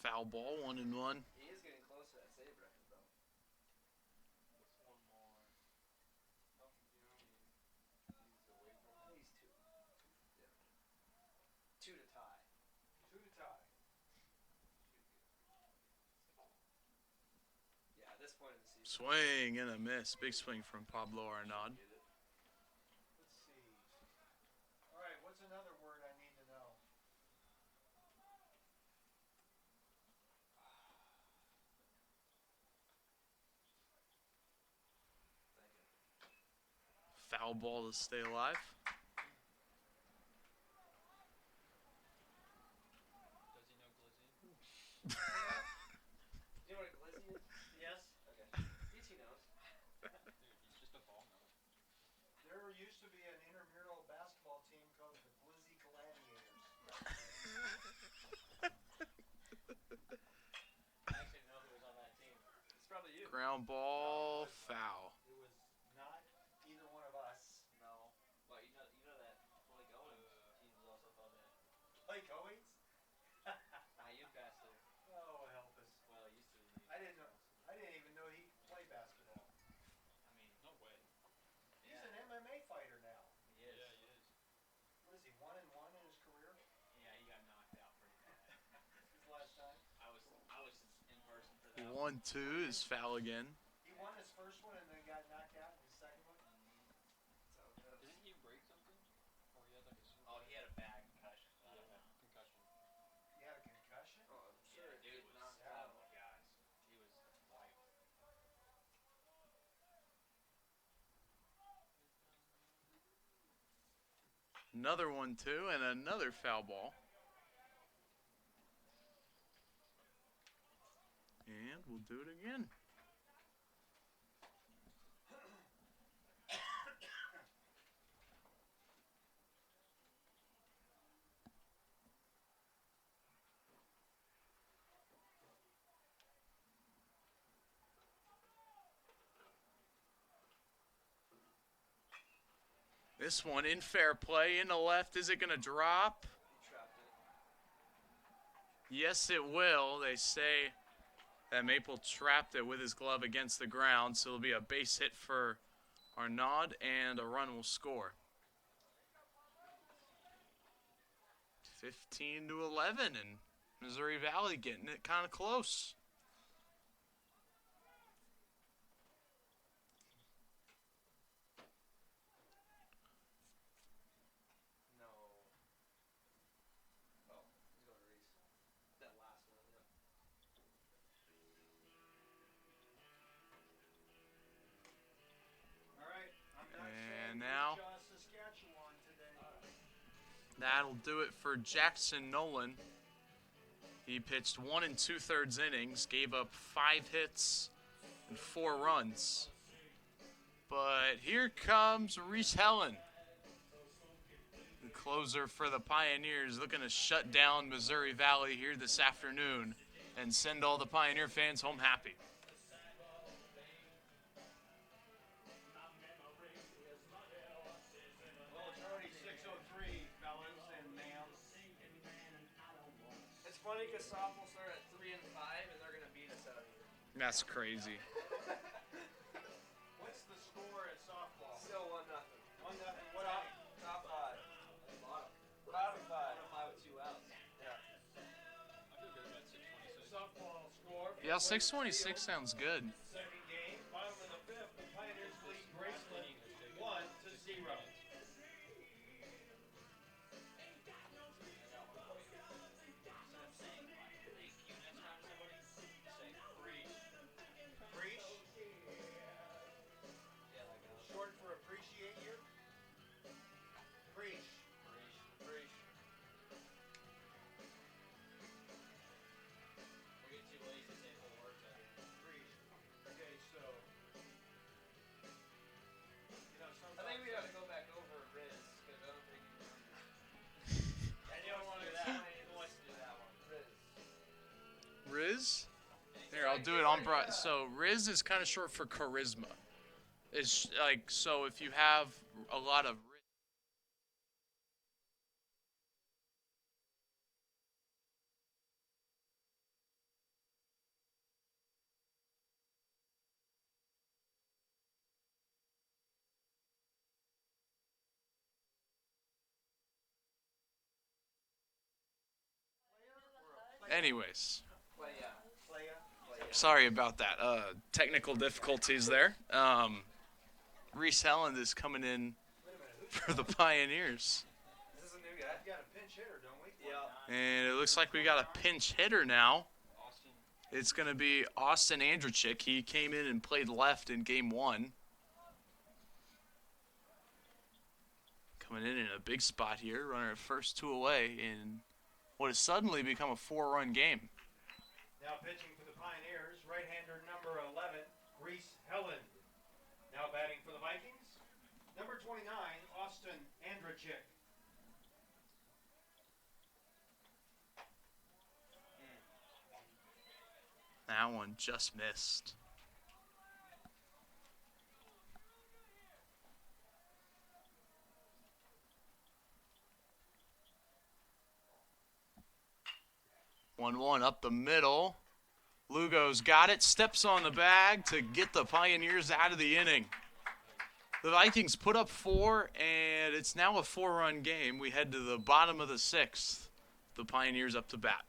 Foul ball, 1-1. He is getting close to that save record though. What's one more? Oh, you know, he's away from At least 2. Yeah. 2 to tie. 2 to tie. Yeah, at this point in the season. Swing and a miss. Big swing from Pablo Arnaud. Get it. Let's see. All right, what's another word I need to know? Foul ball to stay alive. Does he know Glizzy? Do you know what a glizzy is? Yes. Okay. DT knows. Dude, he's just a ball nose. There used to be an intramural basketball team called the Glizzy Gladiators. I actually know who was on that team. It's probably you. Ground ball, foul. It was not either one of us. No. But you know that Blake Owens team was also called that. Blake Owens? Youth bastard. Oh, help us. Well, he used to be. I didn't know. I didn't even know he could play basketball. I mean, No way. He's an MMA fighter now. he is. Yeah, he is. What is he, 1-1 in his career? Yeah, he got knocked out pretty bad. His last time? I was in person for that. 1-2 is foul again. He won his first one and then got knocked out in his second one? So it goes. Didn't he break something? Or he had like a super Oh, he had a bad concussion. I don't know. concussion? He had a concussion? Oh, I'm sure Yeah, dude was knocked oh out. my gosh. He was wiped. Another 1-2 and another foul ball. And We'll do it again. This one in fair play, in the left. Is it going to drop? Yes, it will. They say that Maple trapped it with his glove against the ground, so it'll be a base hit for Arnaud, and a run will score. 15-11, and Missouri Valley getting it kind of close. No. Oh, he's going to Reese. That last one, yeah. All right, I'm not And saying now Saskatchewan today. that'll do it for Jackson Nolan. He pitched 1 2/3 innings, gave up 5 hits and 4 runs. But here comes Reese Helen, the closer for the Pioneers, looking to shut down Missouri Valley here this afternoon and send all the Pioneer fans home happy. Well, it's already 6:03, fellas and ma'ams. It's funny because softball started at 3 and 5, and they're going to beat us out here. That's crazy. What's the score at softball? Still 1-0. 1-0. What Top, inning? top 5. Bottom. Bottom 5. Bottom 5 with 2 outs. Yeah. I feel good about 626. Softball score. Yeah, 626 sounds good. Second game, bottom of the fifth. The Pioneers lead Graceland 1-0. Preach. Short for appreciate you. Preach. Preach. We'll get too lazy to say full words out here. Preach. Okay, so sometimes I think we got to go back over Riz, because I don't think he remembers. and you don't want to do that. Who wants to do that one? Riz. Riz? Here, I'll do it on broad. So Riz is kind of short for charisma. It's like, so if you have a lot of anyways, sorry about that. Technical difficulties there. Reese Helen is coming in for the Pioneers. Is this a new guy? We got a pinch hitter, don't we? Yeah. And it looks like we got a pinch hitter now. Austin. It's going to be Austin Andrechik. He came in and played left in game 1. Coming in a big spot here, runner at first, 2 away in what has suddenly become a 4-run game. Now pitching for the Pioneers, right-hander number 11, Reese Helen. Now batting for the Vikings, number 29, Austin Andrechik. That one just missed. One up the middle. Lugo's got it, steps on the bag to get the Pioneers out of the inning. The Vikings put up 4, and it's now a 4-run game. We head to the bottom of the 6th. The Pioneers up to bat.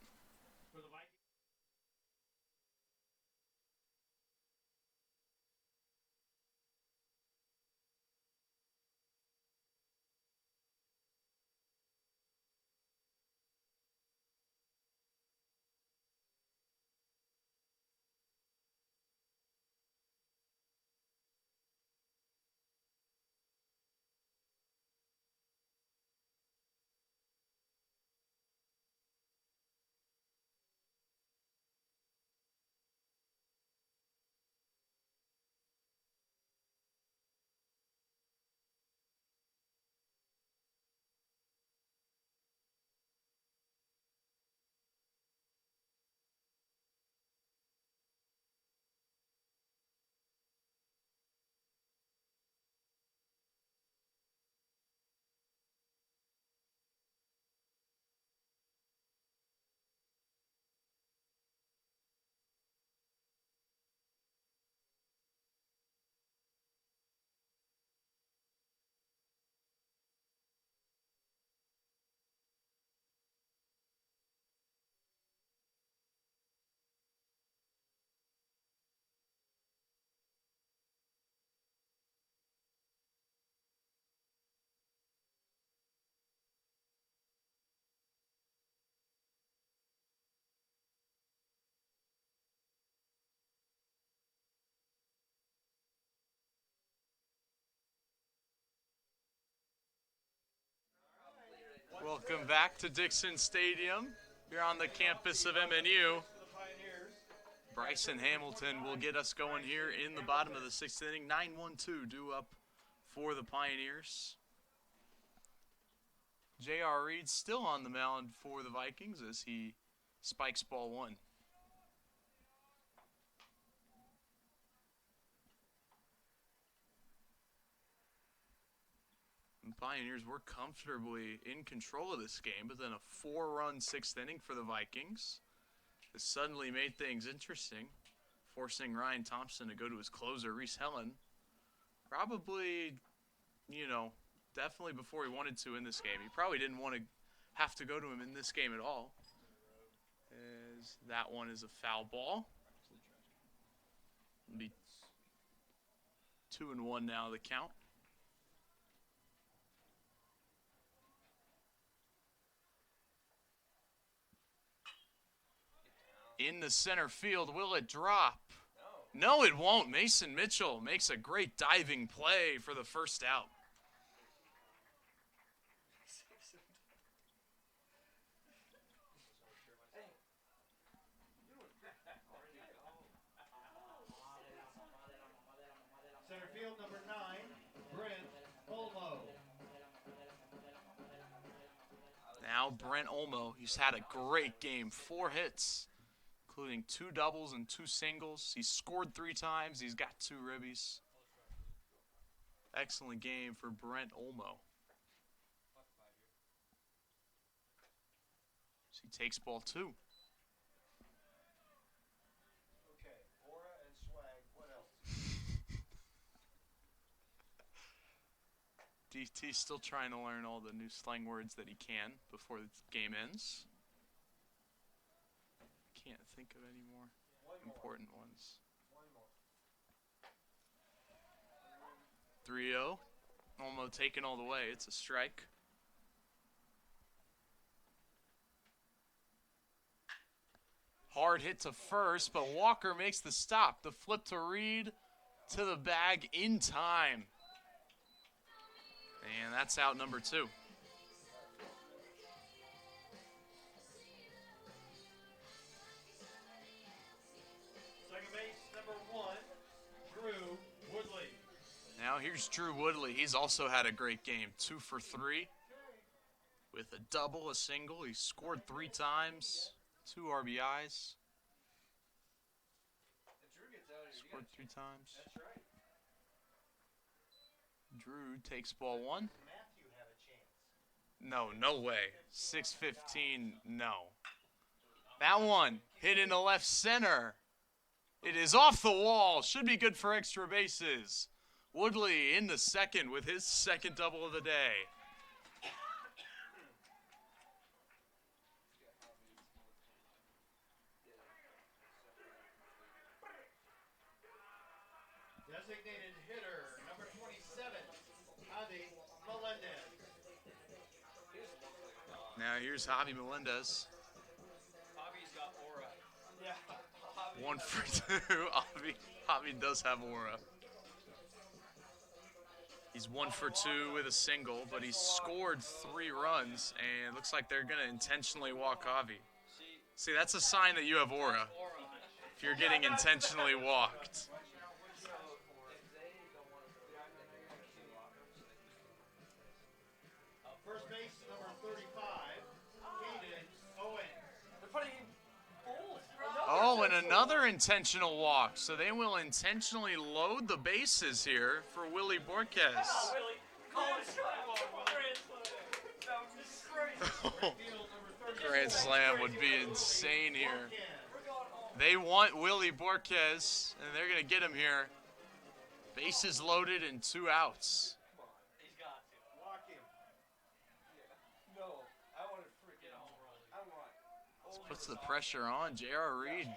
Welcome back to Dixon Stadium. Here on the campus of MNU. Bryson Hamilton will get us going here in the bottom of the sixth inning. 9-1-2 due up for the Pioneers. J.R. Reed still on the mound for the Vikings as he spikes ball one. The Pioneers were comfortably in control of this game, but then a 4-run sixth inning for the Vikings. This suddenly made things interesting, forcing Ryan Thompson to go to his closer, Reese Helen. Probably, definitely before he wanted to in this game. He probably didn't want to have to go to him in this game at all. As that one is a foul ball. It'll be 2-1 now, the count. In the center field, will it drop? No, it won't. Mason Mitchell makes a great diving play for the first out. Center field, number 9, Brent Olmo. Now Brent Olmo, he's had a great game. 4 hits, including 2 doubles and 2 singles. He's scored 3 times. He's got 2 ribbies. Excellent game for Brent Olmo. So he takes ball 2. Okay, aura and swag, what else? DT's still trying to learn all the new slang words that he can before the game ends. Can't think of any more important ones. 3-0. Olmo taken all the way. It's a strike. Hard hit to first, but Walker makes the stop. The flip to Reed to the bag in time. And that's out number 2. Second base, number 1, Drew Woodley. Now here's Drew Woodley. He's also had a great game. 2 for 3 with a double, a single. He scored 3 times, 2 RBIs. Scored 3 times. That's right. Drew takes ball 1. Matthew have a chance. No way. 6:15, no. That one hit into left center. It is off the wall. Should be good for extra bases. Woodley in the second with his second double of the day. Designated hitter, number 27, Javi Melendez. Now here's Javi Melendez. Javi's got aura. Yeah. 1 for 2. Javi does have aura. He's 1 for 2 with a single, but he's scored 3 runs, and it looks like they're going to intentionally walk Javi. See, that's a sign that you have aura. If you're getting intentionally walked. First base, number 35, Caden Owen. They're putting bulls. Oh, and another intentional walk. So they will intentionally load the bases here for Willie Borquez. Willie, call it Field, number 30, Grand Slam would be insane here. They want Willie Borquez, and they're going to get him here. Bases loaded and 2 outs. He's got to. walk him. No, I want to freaking I'm right. Puts the pressure on. J.R. Reed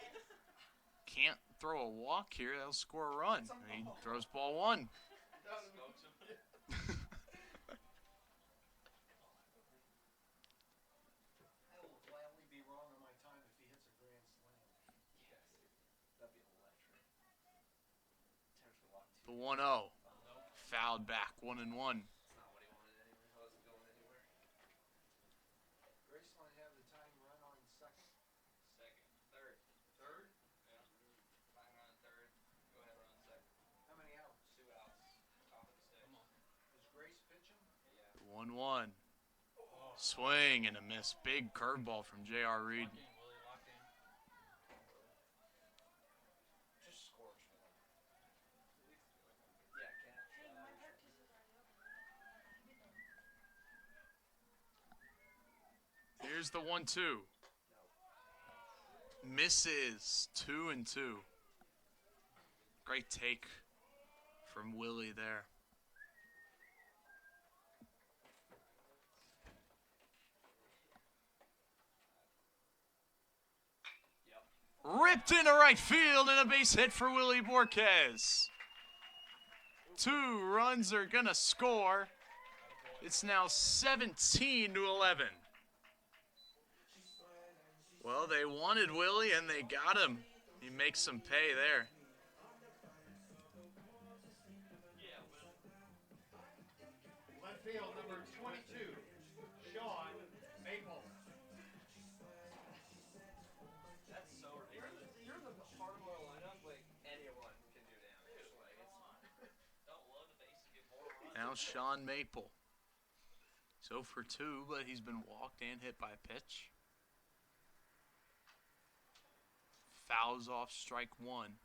can't throw a walk here. That'll score a run. And he throws ball 1. I will gladly be wrong on my time if he hits a grand slam. Yes. That'd be electric. The 1-0. Fouled back, 1-1. It's not what he wanted anyway. He wasn't going anywhere. 1-1. Swing and a miss. Big curveball from J.R. Reed. Willie locked in. Just scorched one. Yeah, catch. Hey, my practice is already over. Here's the 1-2. Misses. 2-2. Great take from Willie there. Ripped into right field and a base hit for Willie Borquez. 2 runs are going to score. It's now 17-11. Well, they wanted Willie and they got him. He makes some pay there. Left field, number 22, Sean Maple. That's so ridiculous. You're in the heart of our lineup. Like anyone can do damage. Like it's. Don't load the bases, get more runs. Now Sean Maple. He's 0 for 2, but he's been walked and hit by a pitch. Fouls off strike 1.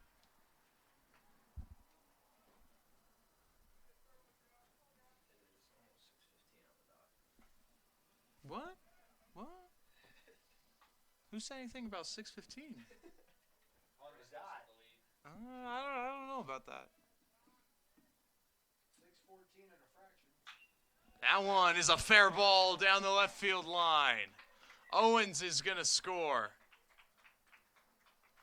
What? What? Who said anything about 6:15? On the dot. I don't know about that. 6:14 and a fraction. That one is a fair ball down the left field line. Owens is going to score.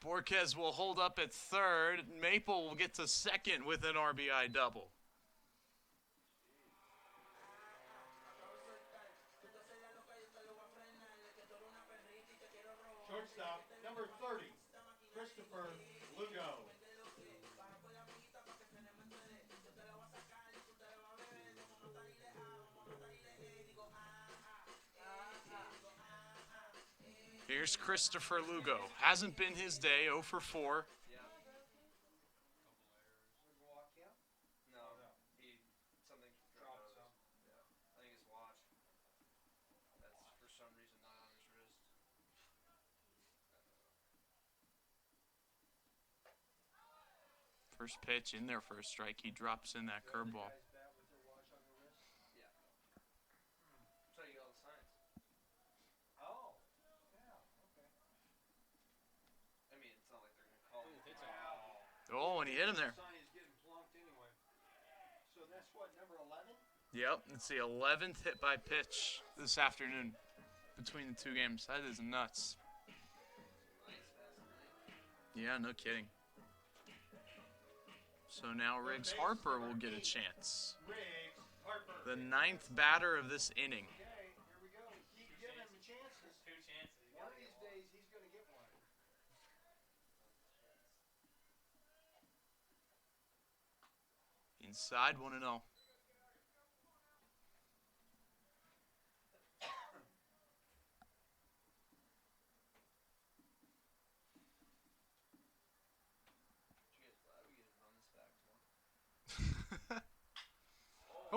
Borquez will hold up at third. Maple will get to second with an RBI double. Shortstop, number 30, Christopher Lugo. Here's Christopher Lugo. Hasn't been his day, 0 for 4. Yeah. Walk him? No. He something dropped. Yeah. I think his watch. That's for some reason not on his wrist. First pitch in there for a strike. He drops in that curveball. Guys bat with their watch on their wrist. Yeah. That's how you get all the signs. Oh, yeah, okay. I mean, it's not like they're gonna call him. Oh, and he hit him there. Sign is getting plunked anyway. So that's what, number 11? Yep, it's the 11th hit by pitch this afternoon between the two games. That is nuts. Yeah, no kidding. So now Riggs Harper will get a chance. Riggs Harper. The 9th batter of this inning. Okay, here we go. Keep giving him chances. 2 chances. One of these days, he's going to get one. Inside 1-0.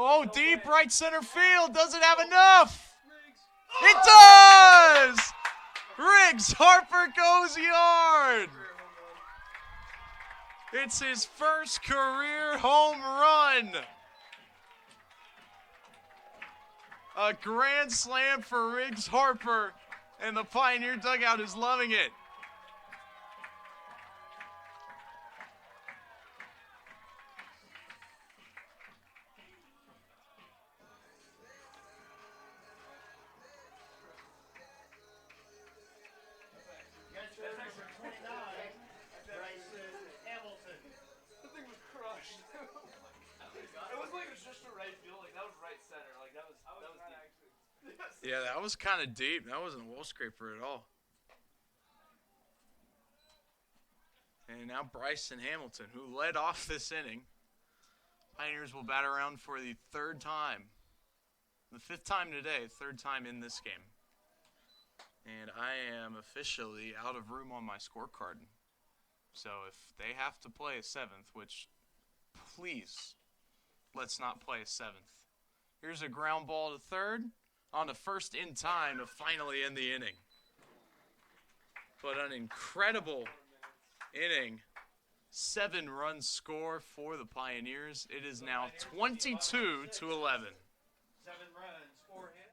Oh, deep right center field. Doesn't have enough. It does! Riggs Harper goes yard. It's his first career home run. A grand slam for Riggs Harper, and the Pioneer dugout is loving it. Catcher number 29, Bryson Hamilton. The thing was crushed. It was like it was just a right field. Like that was right center. Like that was deep. Yeah, that was kind of deep. That wasn't a wall scraper at all. And now Bryson Hamilton, who led off this inning. Pioneers will bat around for the 3rd time. The 5th time today, 3rd time in this game. And I am officially out of room on my scorecard. So if they have to play a 7th, which please, let's not play a 7th. Here's a ground ball to third on the first in time to finally end the inning. But an incredible inning. 7-run score for the Pioneers. It is now 22-11. 7 runs, 4 hits.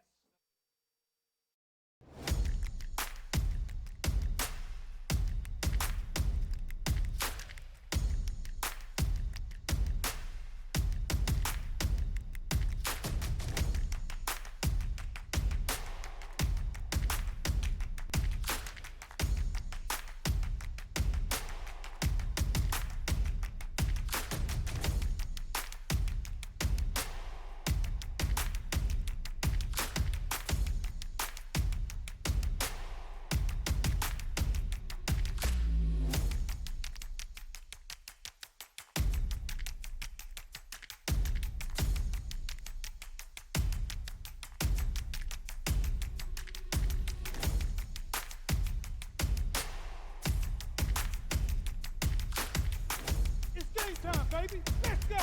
It's game time, baby. Let's go.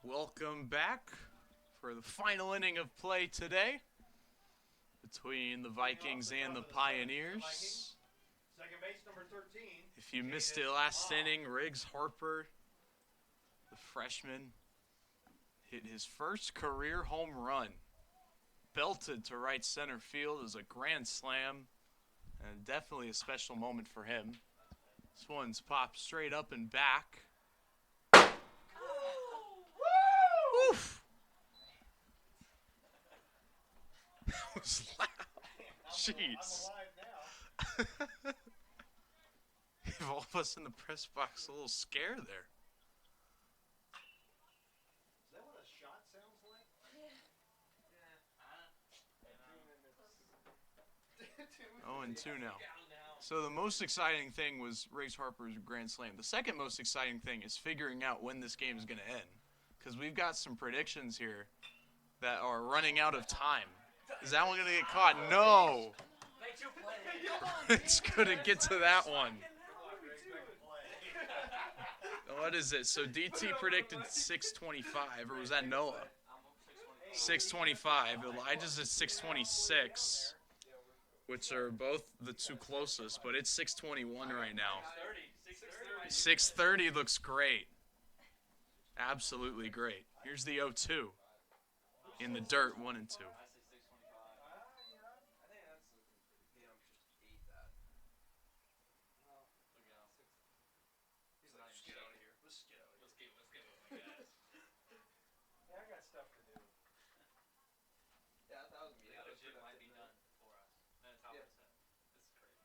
Welcome back for the final inning of play today between the Vikings and the Pioneers. Second base, number 13. If you missed it last inning, Riggs Harper, the freshman, hit his first career home run. Belted to right center field as a grand slam, and definitely a special moment for him. This one's popped straight up and back. Oof! That was loud. Jeez. I'm alive now. Gave all of us in the press box a little scare there. Is that what a shot sounds like? Oh, and 2 now. So the most exciting thing was Riggs Harper's grand slam. The second most exciting thing is figuring out when this game is going to end. Because we've got some predictions here that are running out of time. Is that one going to get caught? No! It's going to get to that one. What is it? So DT predicted 625, or was that Noah? 625. Elijah's at 626, which are both the two closest, but it's 621 right now. 630 looks great. Absolutely great. Here's the 0-2 in the dirt, 1 and 2. Yeah, I got stuff to do. Yeah, that was me. The gym might be done for us. Then it's Howard said. This is crazy.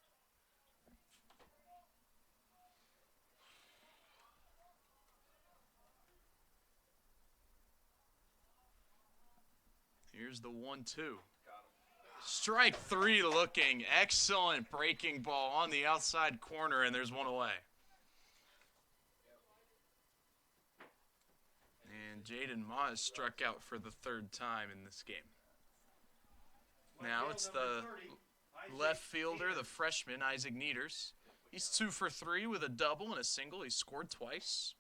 Here's the 1-2. Strike 3 looking. Excellent breaking ball on the outside corner, and there's one away. And Jaden Moss struck out for the 3rd time in this game. Now it's the left fielder, the freshman, Isaac Nieders. He's 2 for 3 with a double and a single. He scored twice.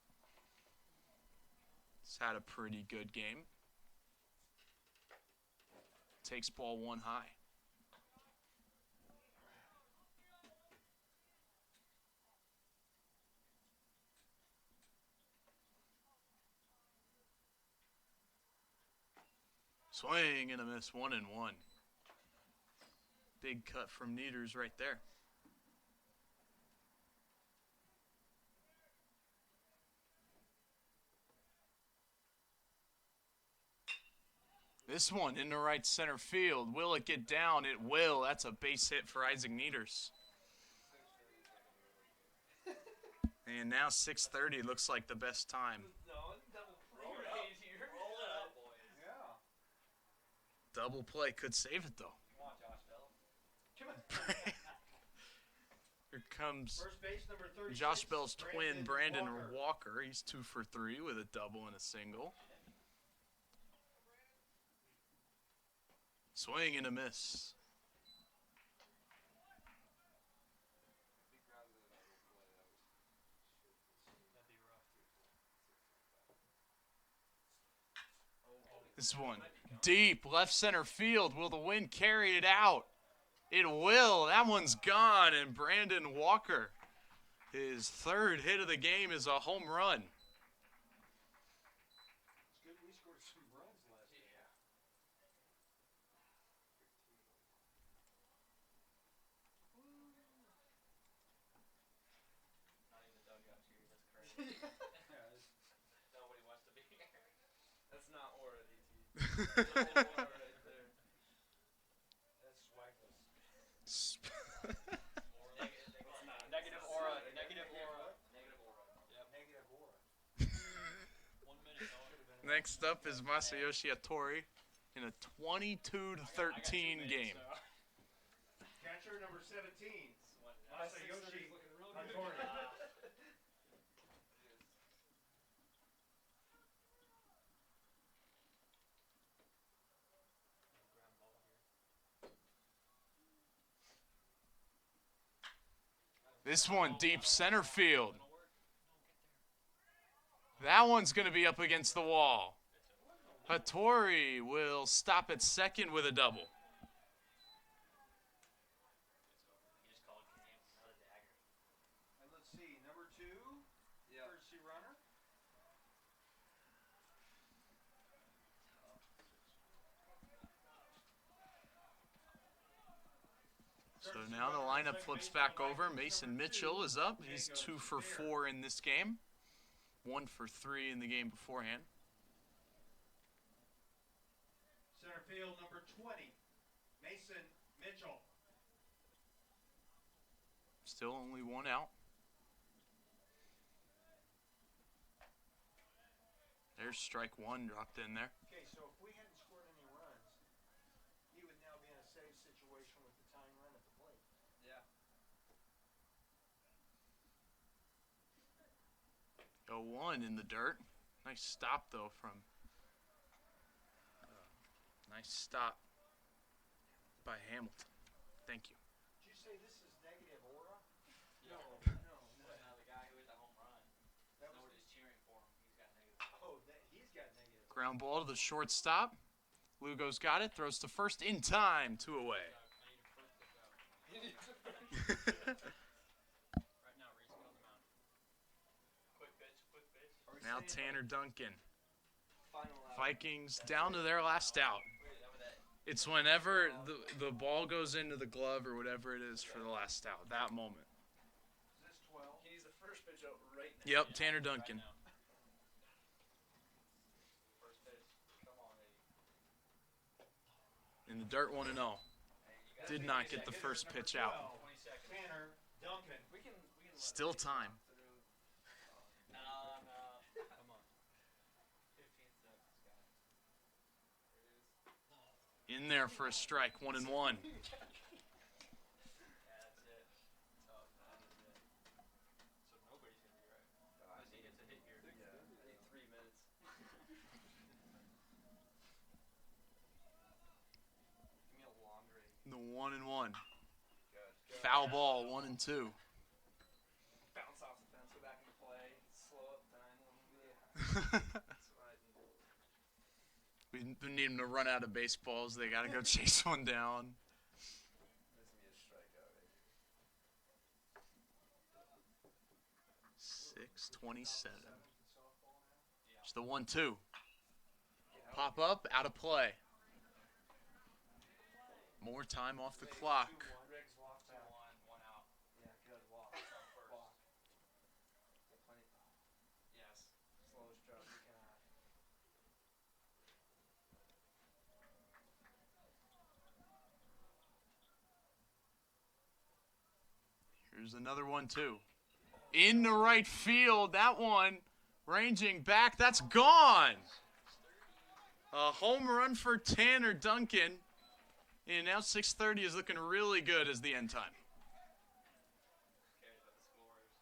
He's had a pretty good game. Takes ball 1 high. Swing and a miss, 1-1. Big cut from Nieders right there. This one in the right center field. Will it get down? It will. That's a base hit for Isaac Nieders. And now 6:30 looks like the best time. No, double play right here. Roll it up, boys. Yeah. Double play could save it, though. Come on, Josh Bell. Here comes First base number 36. Josh Bell's twin, Brandon Walker. Walker. He's 2 for 3 with a double and a single. Swing and a miss. This one deep left center field. Will the wind carry it out? It will. That one's gone. And Brandon Walker, his third hit of the game, is a home run. It's good we scored some runs last year. Not even the dugout cheer. That's crazy. Yeah, it's Nobody wants to be here. That's not aura, DT. That's aura right there. that's swagless. It's not. Negative aura. Negative aura. Negative aura. Negative aura. 1 minute, Noah. Next up is Masayoshi Hattori in a 22-13 game. Catcher number 17. What? Masayoshi Hattori. This one deep center field. That one's going to be up against the wall. Hattori will stop at second with a double. You just called game. Not a dagger. And let's see, number 2, Yeah. courtesy runner. So now the lineup flips back over. Mason Mitchell is up. He's 2 for 4 in this game. 1 for 3 in the game beforehand. Center field number 20, Mason Mitchell. Still only 1 out. There's strike 1 dropped in there. Okay, so if we hadn't scored any runs, he would now be in a save situation with the tying run at the plate. Yeah. 0-1 in the dirt. Nice stop, though, from... nice stop by Hamilton. Thank you. Did you say this is negative aura? Yeah. No. Now the guy who hit the home run. That was, Nobody's cheering for him. He's got negative. oh, he's got negative aura. Ground ball to the shortstop. Lugo's got it. Throws to first in time. 2 away. Right now, Reese, get on the mound. Quick pitch, quick pitch. Are we Now saying, Tanner Duncan. final out? Vikings down to their last out. Wait, that was that. It's whenever the ball goes into the glove or whatever it is for the last out. That moment. Is this 12? He needs the first pitch out right now. Yep, Tanner Duncan. Right now. First pitch. Come on, baby. In the dirt, 1-0. Hey, you gotta Did take not it get the second. first pitch out. 20 seconds. Tanner Duncan. We can let Still it time. through. No. Come on. 15 seconds, guys. There it is. In there for a strike. 1-1. Yeah, that's it. Tough. That is it. So nobody's gonna be right. Unless he gets a hit here. Yeah, I need 3 minutes. Give me a long break. The 1-1. Good. Foul ball. 1-2. Bounce off the fence, go back into play, slow up time a little bit. That's what I need. We need them to run out of baseballs. They got to go chase one down. This is me a strikeout right here. 6:27. It's the 1-2. Pop up, out of play. More time off the clock. Riggs walked 2-1, out. 1 out. Yeah, good walk. First. Walk. Get plenty. Yes. Slowest drop you can. There's another one, too. In the right field. That one ranging back. That's gone. A home run for Tanner Duncan. And now 6:30 is looking really good as the end time. Cares about the scores.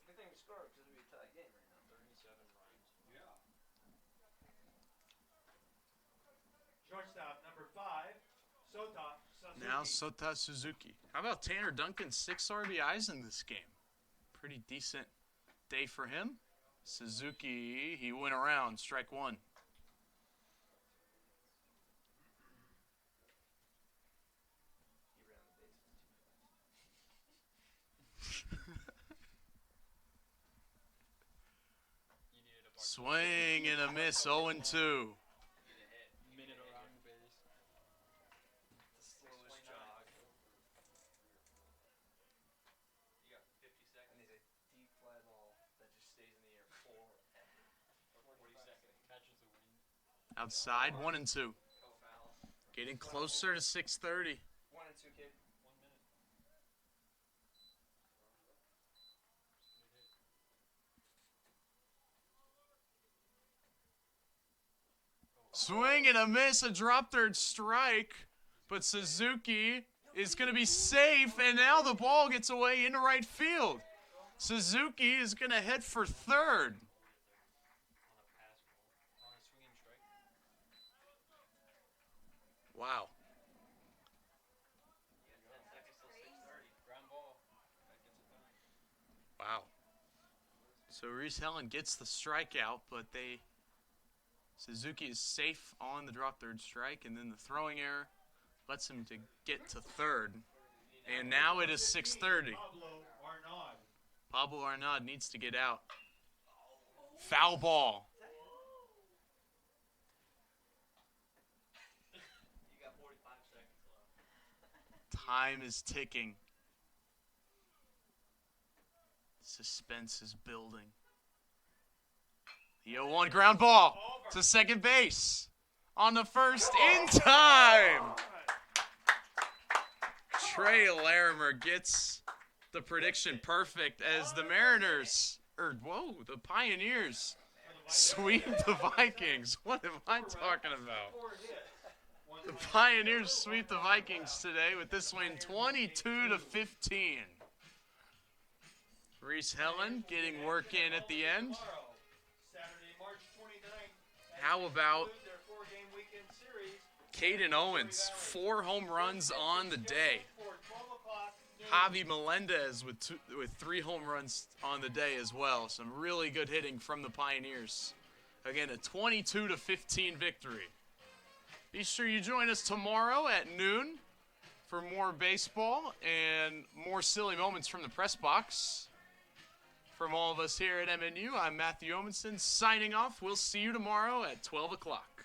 Good thing we scored because it'd be a tie game right now. 37 runs. Yeah. Shortstop number 5, Sota Suzuki. Now Sota Suzuki. How about Tanner Duncan? 6 RBIs in this game. Pretty decent day for him. Suzuki, he went around. Strike one. He ran the bases too You needed a Swing and a miss. 0-2. minute around the base. The slowest jog. You got 50 seconds. And he's a deep fly ball that just stays in the air forever. Or 40 seconds. Catches the wind. Outside, 1-2. Go foul. Getting closer to 6:30. 1 and 2, kid. 1 minute. Swing and a miss. A drop third strike. But Suzuki is going to be safe. And now the ball gets away into right field. Suzuki is going to head for third. On a pass ball. On a swinging strike. Wow. You got 10 seconds till 6:30. Ground ball. That gets it done. Wow. So Reese Helen gets the strikeout, but Suzuki is safe on the drop third strike, and then the throwing error lets him to get to third. And now it is 6:30. Pablo Arnaud. Pablo Arnaud needs to get out. Foul ball. You got 45 seconds left. Time is ticking. Suspense is building. The 0-1 ground ball to second base. On the first, in time. Trey Larimer gets the prediction perfect as the the Pioneers sweep the Vikings. What am I talking about? The Pioneers sweep the Vikings today with this win 22-15. Reese Helen getting work in at the end. Saturday, March 29th. How about Conclude their 4-game weekend series. Caden Owens, 4 home runs on the day. For 12 o'clock noon. Javi Melendez with 3 home runs on the day as well. Some really good hitting from the Pioneers. Again, a 22-15 victory. Be sure you join us tomorrow at noon for more baseball and more silly moments from the press box. From all of us here at MNU, I'm Matthew Omenson signing off. We'll see you tomorrow at 12 o'clock.